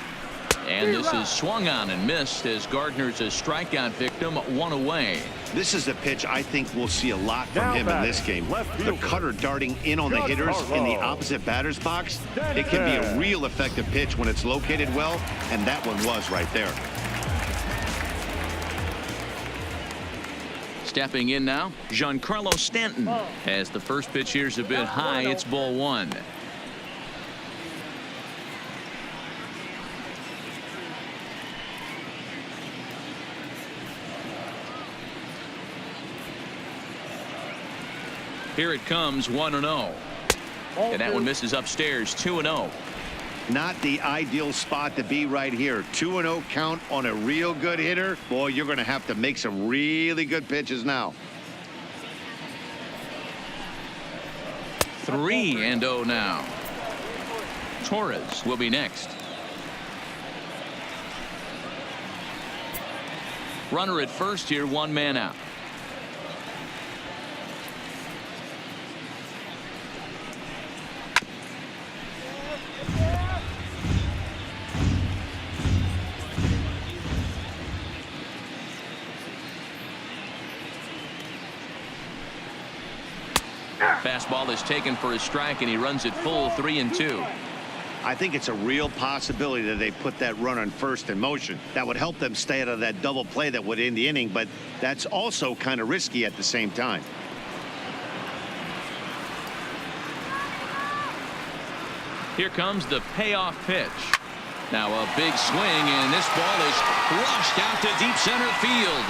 And this is swung on and missed as Gardner's a strikeout victim, 1 away. This is a pitch I think we'll see a lot from him in this game. The cutter darting in on the hitters in the opposite batter's box. It can be a real effective pitch when it's located well, and that one was right there. Stepping in now, Giancarlo Stanton. As the first pitch here's a bit high, it's ball 1. Here it comes, 1-0. And that one misses upstairs, 2-0. Not the ideal spot to be right here. 2-0 count on a real good hitter. Boy, you're going to have to make some really good pitches now. 3-0 now. Torres will be next. Runner at first here, 1 man out. Fastball is taken for a strike, and he runs it full, 3-2. I think it's a real possibility that they put that run on first in motion. That would help them stay out of that double play that would end the inning, but that's also kind of risky at the same time. Here comes the payoff pitch. Now a big swing, and this ball is flushed out to deep center field.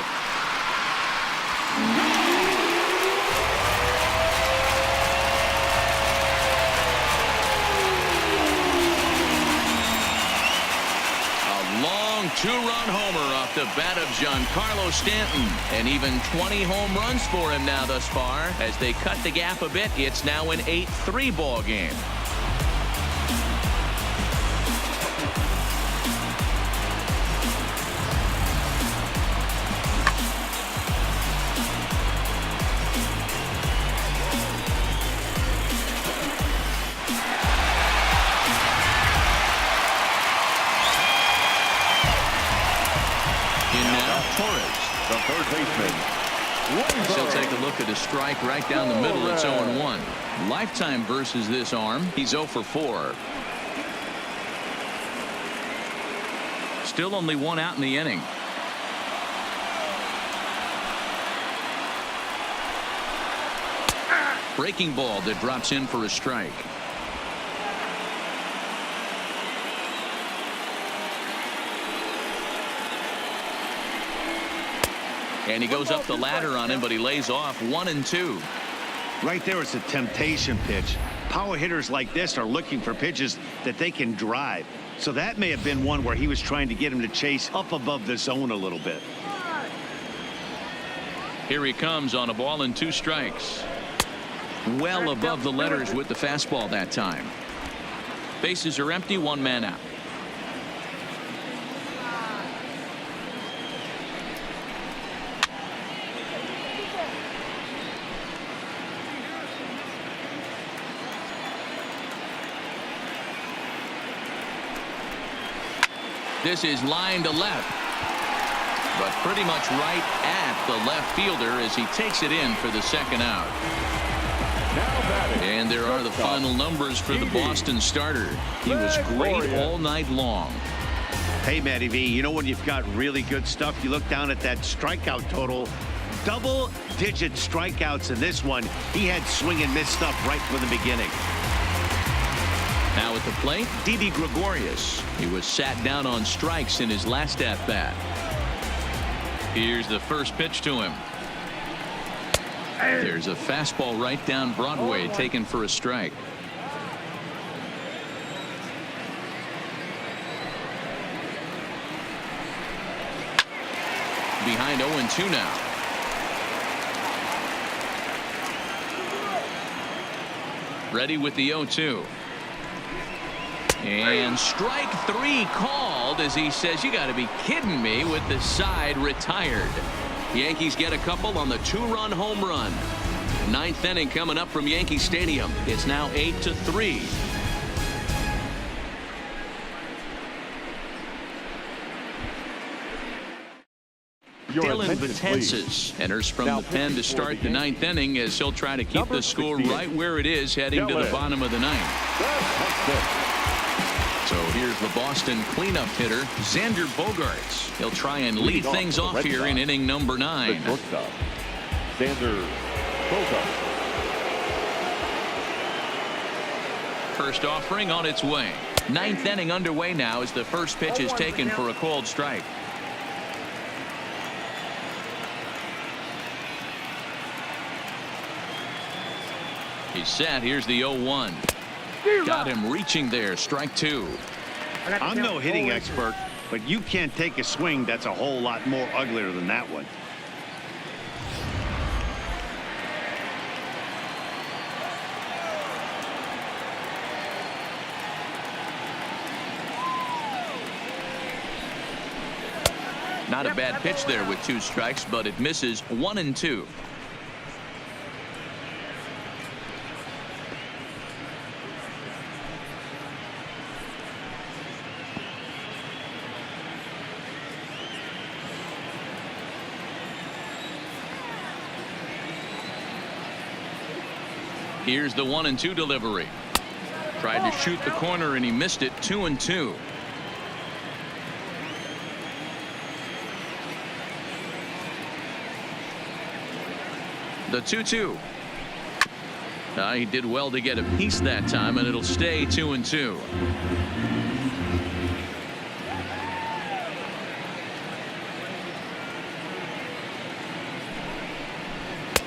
two-run homer off the bat of Giancarlo Stanton. And even 20 home runs for him now thus far. As they cut the gap a bit, it's now an 8-3 ball game. The third baseman. He'll take a look at a strike right down the middle. It's 0-1. Lifetime versus this arm. He's 0 for 4. Still only one out in the inning. Breaking ball that drops in for a strike. And he goes up the ladder on him, but he lays off 1-2. Right there, it's a temptation pitch. Power hitters like this are looking for pitches that they can drive. So that may have been one where he was trying to get him to chase up above the zone a little bit. Here he comes on a ball and 2 strikes. Well above the letters with the fastball that time. Bases are empty, 1 man out. This is line to left, but pretty much right at the left fielder as he takes it in for the second out. And there are the final numbers for the Boston starter. He was great all night long. Hey, Matty V, you know when you've got really good stuff, you look down at that strikeout total. Double-digit strikeouts in this one. He had swing and miss stuff right from the beginning. Now at the plate, Didi Gregorius. He was sat down on strikes in his last at-bat. Here's the first pitch to him. There's a fastball right down Broadway taken for a strike. Behind 0-2 now. Ready with the 0-2. And strike 3 called as he says, you got to be kidding me, with the side retired. Yankees get a couple on the 2-run home run. 9th inning coming up from Yankee Stadium. It's now 8-3. Dylan Betances enters from the pen to start the 9th inning as he'll try to keep the score right where it is heading to the bottom of the 9th. So here's the Boston cleanup hitter, Xander Bogaerts. He'll try and lead things off here in inning number 9. Xander Bogaerts. First offering on its way. 9th inning underway now as the first pitch is taken for a called strike. He's set. Here's the 0-1. Got him reaching there. Strike 2. I'm no hitting expert, but you can't take a swing that's a whole lot more uglier than that one. Not a bad pitch there with 2 strikes, but it misses 1-2. Here's the 1-2 delivery. Tried to shoot the corner and he missed it. 2-2. The 2-2. He did well to get a piece that time, and it'll stay 2-2.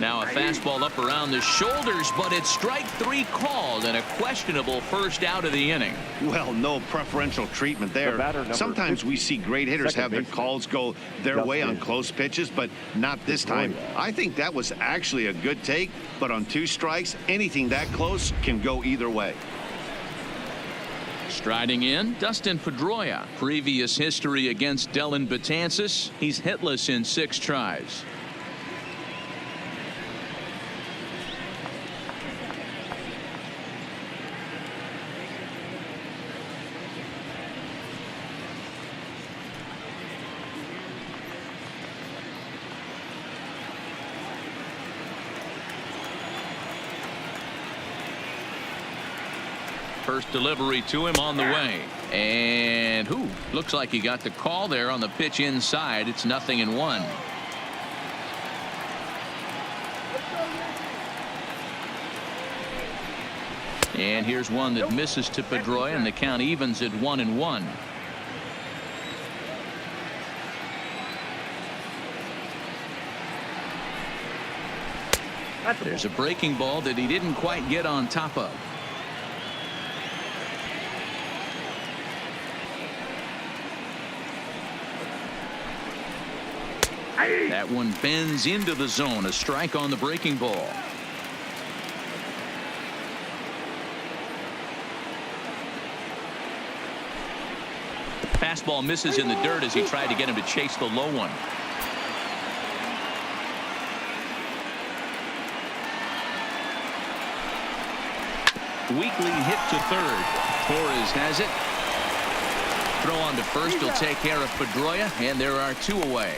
Now a fastball up around the shoulders, but it's strike three called and a questionable first out of the inning. Well, no preferential treatment there. Sometimes we see great hitters have their calls go their way on close pitches, but not this time. I think that was actually a good take, but on 2 strikes, anything that close can go either way. Striding in, Dustin Pedroia. Previous history against Dellin Betances. He's hitless in 6 tries. First delivery to him on the way. And looks like he got the call there on the pitch inside. It's 0-1. And here's one that misses to Pedroia, and the count evens at 1-1. There's a breaking ball that he didn't quite get on top of. That one bends into the zone. A strike on the breaking ball. Fastball misses in the dirt as he tried to get him to chase the low one. Weakly hit to third. Torres has it. Throw on to first will take care of Pedroia, and there are 2 away.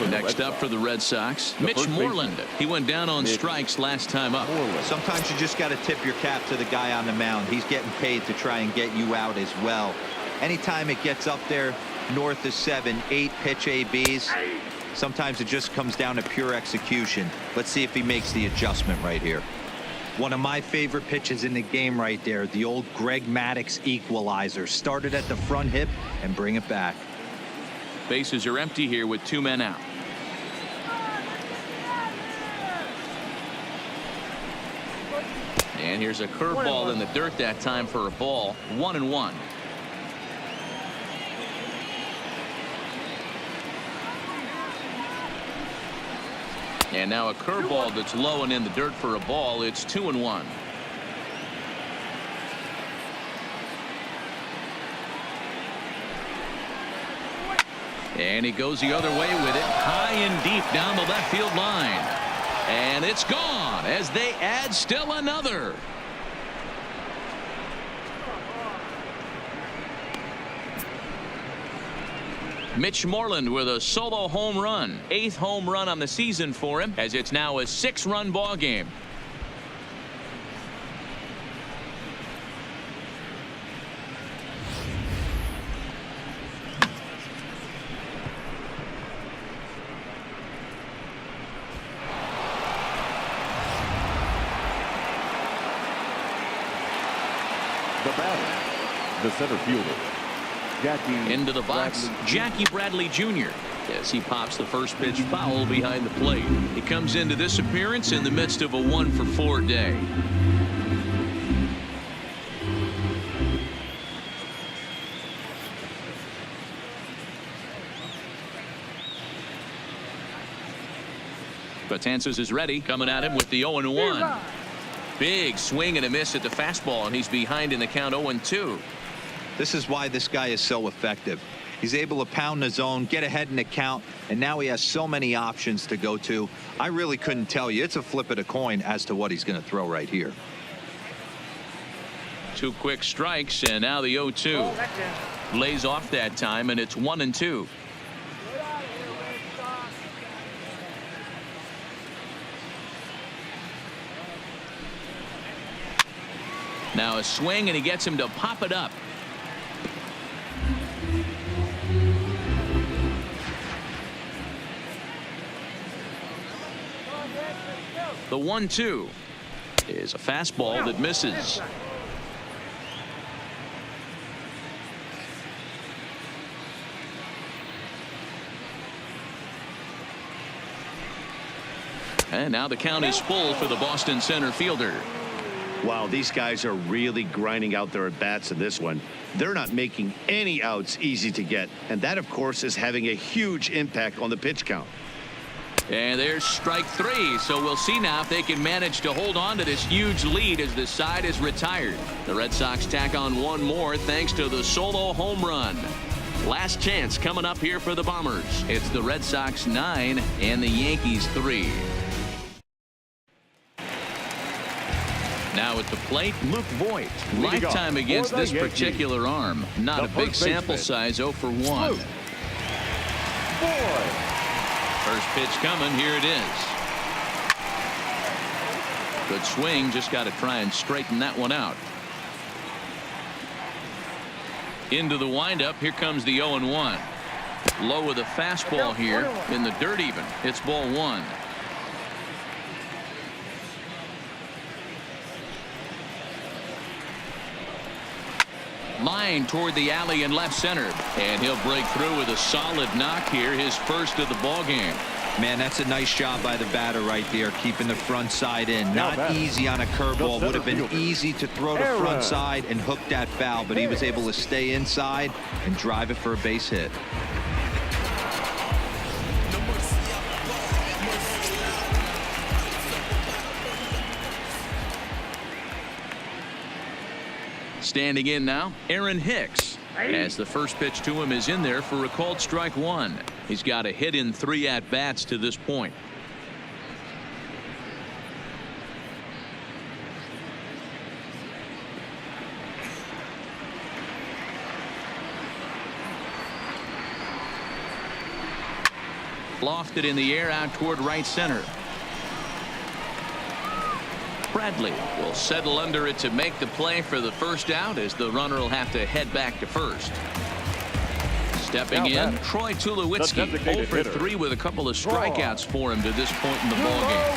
Next up for the Red Sox, Mitch Moreland. He went down on strikes last time up. Sometimes you just got to tip your cap to the guy on the mound. He's getting paid to try and get you out as well. Anytime it gets up there north of 7, 8 pitch ABs, sometimes it just comes down to pure execution. Let's see if he makes the adjustment right here. One of my favorite pitches in the game right there, the old Greg Maddux equalizer. Started at the front hip and bring it back. Bases are empty here with 2 men out. And here's a curveball in the dirt that time for a ball. 1-1. And now a curveball that's low and in the dirt for a ball. It's 2-1. And he goes the other way with it, high and deep down the left field line. And it's gone as they add still another. Mitch Moreland with a solo home run. 8th home run on the season for him, as it's now a 6-run ball game. The batter, the center fielder, Jackie into the box, Jackie Bradley Jr. as he pops the first pitch foul behind the plate. He comes into this appearance in the midst of a 1-for-4 day. Betances is ready, coming at him with the 0-1. Big swing and a miss at the fastball, and he's behind in the count 0-2. This is why this guy is so effective. He's able to pound the zone, get ahead in the count, and now he has so many options to go to. I really couldn't tell you. It's a flip of the coin as to what he's going to throw right here. 2 quick strikes, and now the 0-2. Lays off that time, and it's 1-2. Now a swing, and he gets him to pop it up. The 1-2 is a fastball that misses. And now the count is full for the Boston center fielder. Wow, these guys are really grinding out their at-bats in this one. They're not making any outs easy to get. And that, of course, is having a huge impact on the pitch count. And there's strike three. So we'll see now if they can manage to hold on to this huge lead as the side is retired. The Red Sox tack on one more thanks to the solo home run. Last chance coming up here for the Bombers. It's the Red Sox 9 and the Yankees 3. Now at the plate, Luke Voit. Lifetime against this particular arm. Not a big sample size, 0 for 1. First pitch coming. Here it is. Good swing. Just got to try and straighten that one out. Into the windup. Here comes the 0-1. Low with a fastball here. In the dirt even. It's ball 1. Line toward the alley in left center. And he'll break through with a solid knock here. His first of the ball game. Man, that's a nice job by the batter right there, keeping the front side in. Not easy on a curveball. Would have been easy to throw to front side and hook that foul, but he was able to stay inside and drive it for a base hit. Standing in now, Aaron Hicks. As the first pitch to him is in there for a called strike 1. He's got a hit in 3 at-bats to this point. Lofted in the air out toward right center. Bradley will settle under it to make the play for the first out as the runner will have to head back to first. Stepping in, Troy Tulowitzki, 0 for 3 with a couple of strikeouts for him to this point in the ballgame.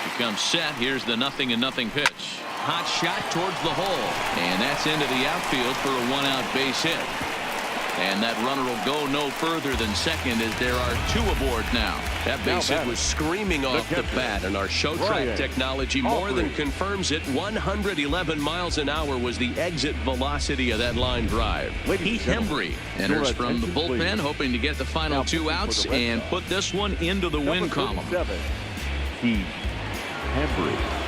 He comes set. Here's the 0-0 pitch. Hot shot towards the hole. And that's into the outfield for a 1-out base hit. And that runner will go no further than second as there are 2 aboard now. That base hit was screaming off the bat, and our show track technology more than confirms it. 111 miles an hour was the exit velocity of that line drive. Heath Hembry enters from the bullpen, hoping to get the final 2 outs and put this one into the win column. Heath Hembry.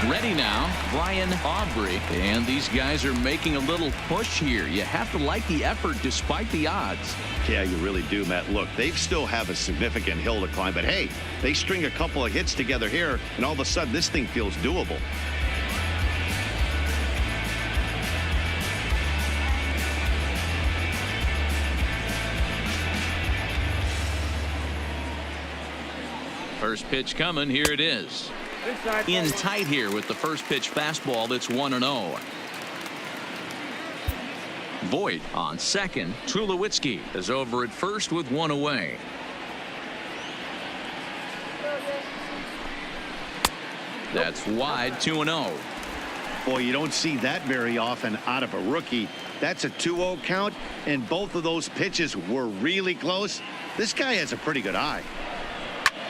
Ready now, Brian Aubrey, and these guys are making a little push here. You have to like the effort despite the odds. Yeah, you really do, Matt. Look, they still have a significant hill to climb, but hey, they string a couple of hits together here, and all of a sudden this thing feels doable. First pitch coming. Here it is. In tight here with the first pitch fastball that's 1-0. Voit on second. Tulowitzki is over at first with 1 away. That's wide, 2-0. Boy, you don't see that very often out of a rookie. That's a 2-0 count, and both of those pitches were really close. This guy has a pretty good eye.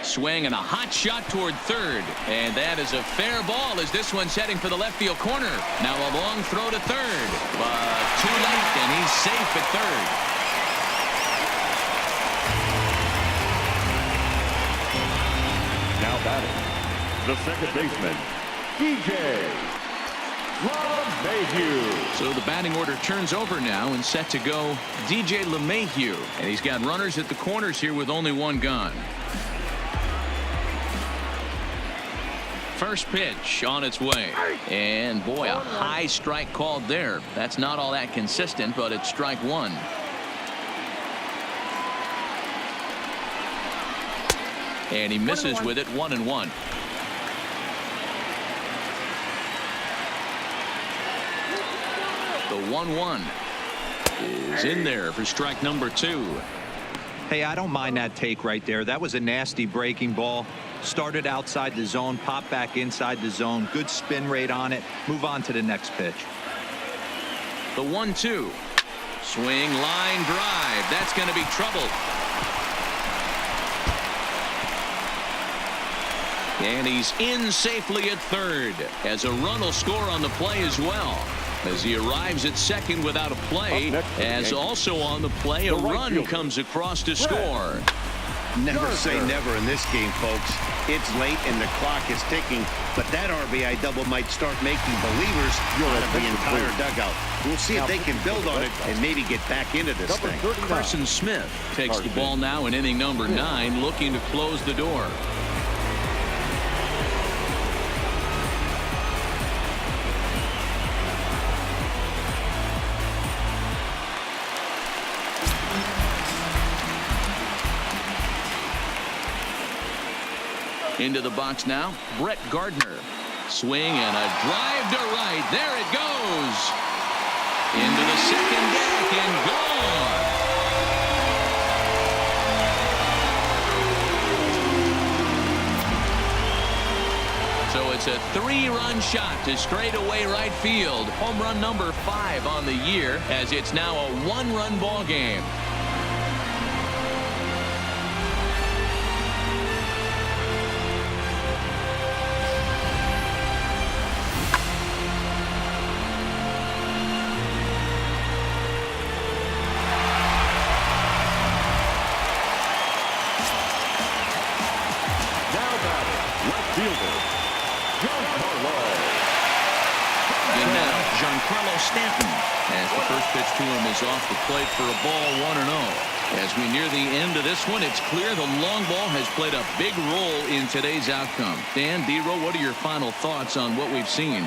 Swing and a hot shot toward third, and that is a fair ball as this one's heading for the left field corner. Now a long throw to third, but too late, and he's safe at third. Now batting, the second baseman, DJ LeMahieu. So the batting order turns over now and set to go DJ LeMahieu, and he's got runners at the corners here with only 1 gone. First pitch on its way, and boy, a high strike called there. That's not all that consistent, but it's strike 1. And he misses with it, 1-1. The 1-1 is in there for strike number 2. Hey, I don't mind that take right there. That was a nasty breaking ball. Started outside the zone, popped back inside the zone. Good spin rate on it. Move on to the next pitch. The 1-2. Swing, line drive. That's going to be trouble. And he's in safely at third, as a run will score on the play as well. As he arrives at second without a play, as also on the play, a run comes across to score. Never say never in this game, folks. It's late and the clock is ticking, but that RBI double might start making believers out of the entire dugout. We'll see if they can build on it and maybe get back into this thing. Carson Smith takes the ball now in inning number 9, looking to close the door. Into the box now, Brett Gardner. Swing and a drive to right. There it goes. Into the second deck and gone. So it's a 3-run shot to straightaway right field. Home run number 5 on the year, as it's now a 1-run ball game. As the first pitch to him is off the plate for a ball, 1-0. As we near the end of this one, it's clear the long ball has played a big role in today's outcome. Dan, D-Row, what are your final thoughts on what we've seen?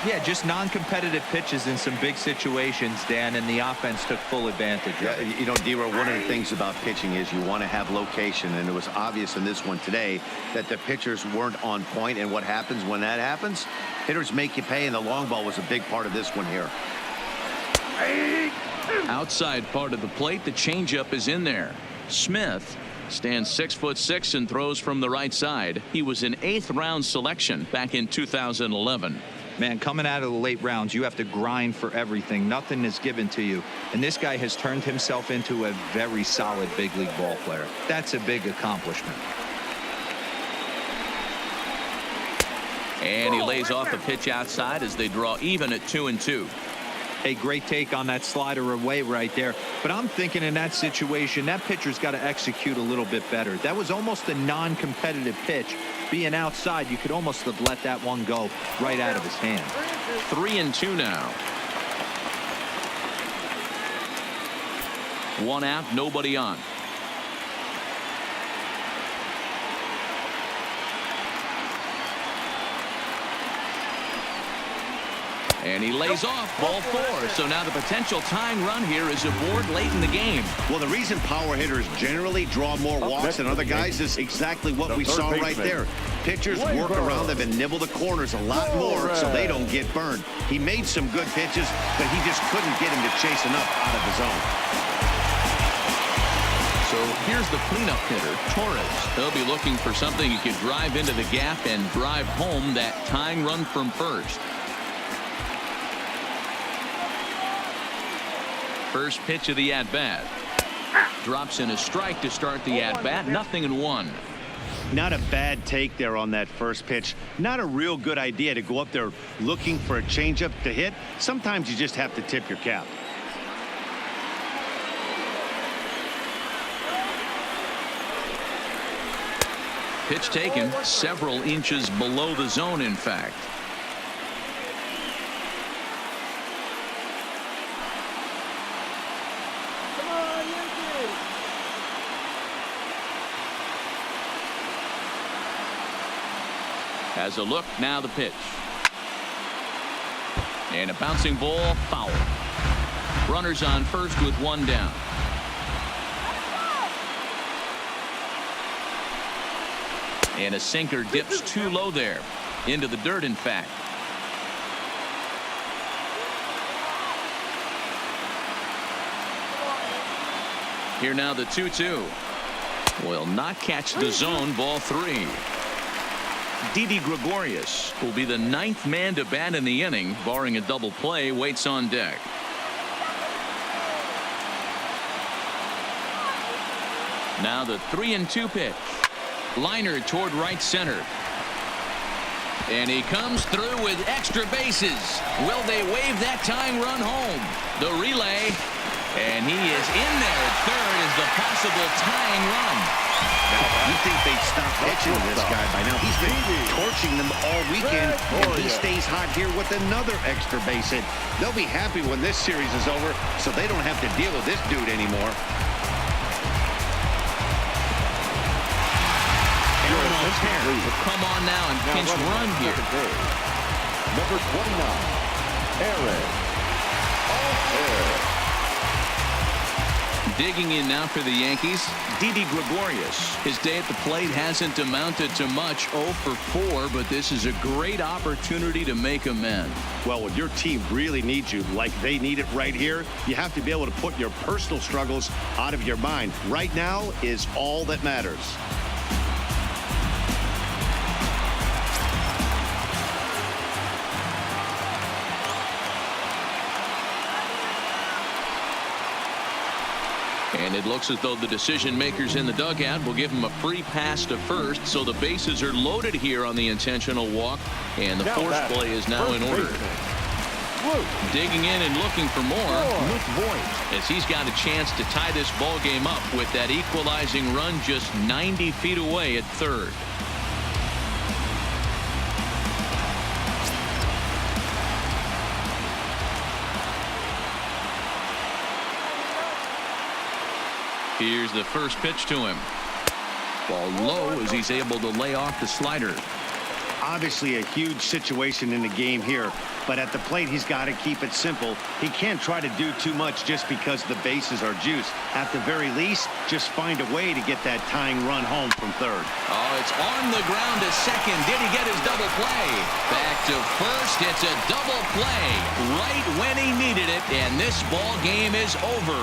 Yeah, just non-competitive pitches in some big situations, Dan, and the offense took full advantage of it. You know, D-Row, one of the things about pitching is you want to have location, and it was obvious in this one today that the pitchers weren't on point, and what happens when that happens? Hitters make you pay, and the long ball was a big part of this one here. Outside part of the plate, the changeup is in there. Smith stands 6'6" and throws from the right side. He was an 8th round selection back in 2011. Man, coming out of the late rounds, you have to grind for everything. Nothing is given to you. And this guy has turned himself into a very solid big league ball player. That's a big accomplishment. And he lays off the pitch outside as they draw even at 2-2. A great take on that slider away right there. But I'm thinking in that situation, that pitcher's got to execute a little bit better. That was almost a non-competitive pitch. Being outside, you could almost have let that one go right out of his hand. 3-2 now. 1 out, nobody on. And he lays off, ball 4. So now the potential tying run here is aboard late in the game. Well, the reason power hitters generally draw more walks than other guys is exactly what we saw right there. Pitchers work around them and nibble the corners a lot more so they don't get burned. He made some good pitches, but he just couldn't get him to chase enough out of the zone. So here's the cleanup hitter, Torres. He'll be looking for something he could drive into the gap and drive home that tying run from first. First pitch of the at-bat. Drops in a strike to start the at-bat. 0-1. Not a bad take there on that first pitch. Not a real good idea to go up there looking for a changeup to hit. Sometimes you just have to tip your cap. Pitch taken several inches below the zone, in fact. Has a look, now the pitch. And a bouncing ball, foul. Runners on first with 1 down. And a sinker dips too low there. Into the dirt, in fact. Here now the 2-2. Will not catch the zone. Ball 3. Didi Gregorius will be the 9th man to bat in the inning. Barring a double play, waits on deck. Now the 3-2 pitch. Liner toward right center. And he comes through with extra bases. Will they wave that tying run home? The relay. And he is in there at third as the possible tying run. Now, you think they'd stop pitching to this guy by now? He's been torching them all weekend, and he stays hot here with another extra base hit. They'll be happy when this series is over, so they don't have to deal with this dude anymore. Come on now and pinch run here. Number 29, Aaron. Digging in now for the Yankees, Didi Gregorius. His day at the plate hasn't amounted to much, 0 for 4, but this is a great opportunity to make amends. Well, when your team really needs you, like they need it right here, you have to be able to put your personal struggles out of your mind. Right now is all that matters. And it looks as though the decision makers in the dugout will give him a free pass to first, so the bases are loaded here on the intentional walk, and the force play is now in order. Digging in and looking for more, as he's got a chance to tie this ball game up with that equalizing run just 90 feet away at third. Here's the first pitch to him. Ball low as he's able to lay off the slider. Obviously a huge situation in the game here, but at the plate he's got to keep it simple. He can't try to do too much just because the bases are juiced. At the very least, just find a way to get that tying run home from third. Oh, it's on the ground to second. Did he get his double play? Back to first. It's a double play right when he needed it, and this ball game is over.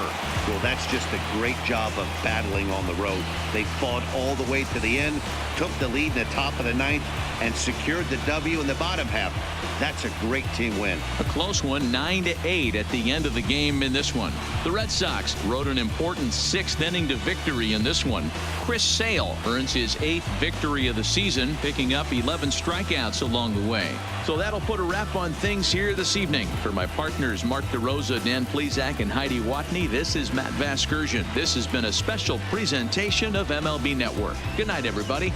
Well, that's just a great job of battling on the road. They fought all the way to the end, took the lead in the top of the 9th, and secured the W in the bottom half. That's a great team win. A close one, 9-8 at the end of the game in this one. The Red Sox rode an important 6th inning to victory in this one. Chris Sale earns his 8th victory of the season, picking up 11 strikeouts along the way. So that'll put a wrap on things here this evening. For my partners Mark DeRosa, Dan Plesac, and Heidi Watney, this is Matt Vasgersian. This has been a special presentation of MLB Network. Good night, everybody.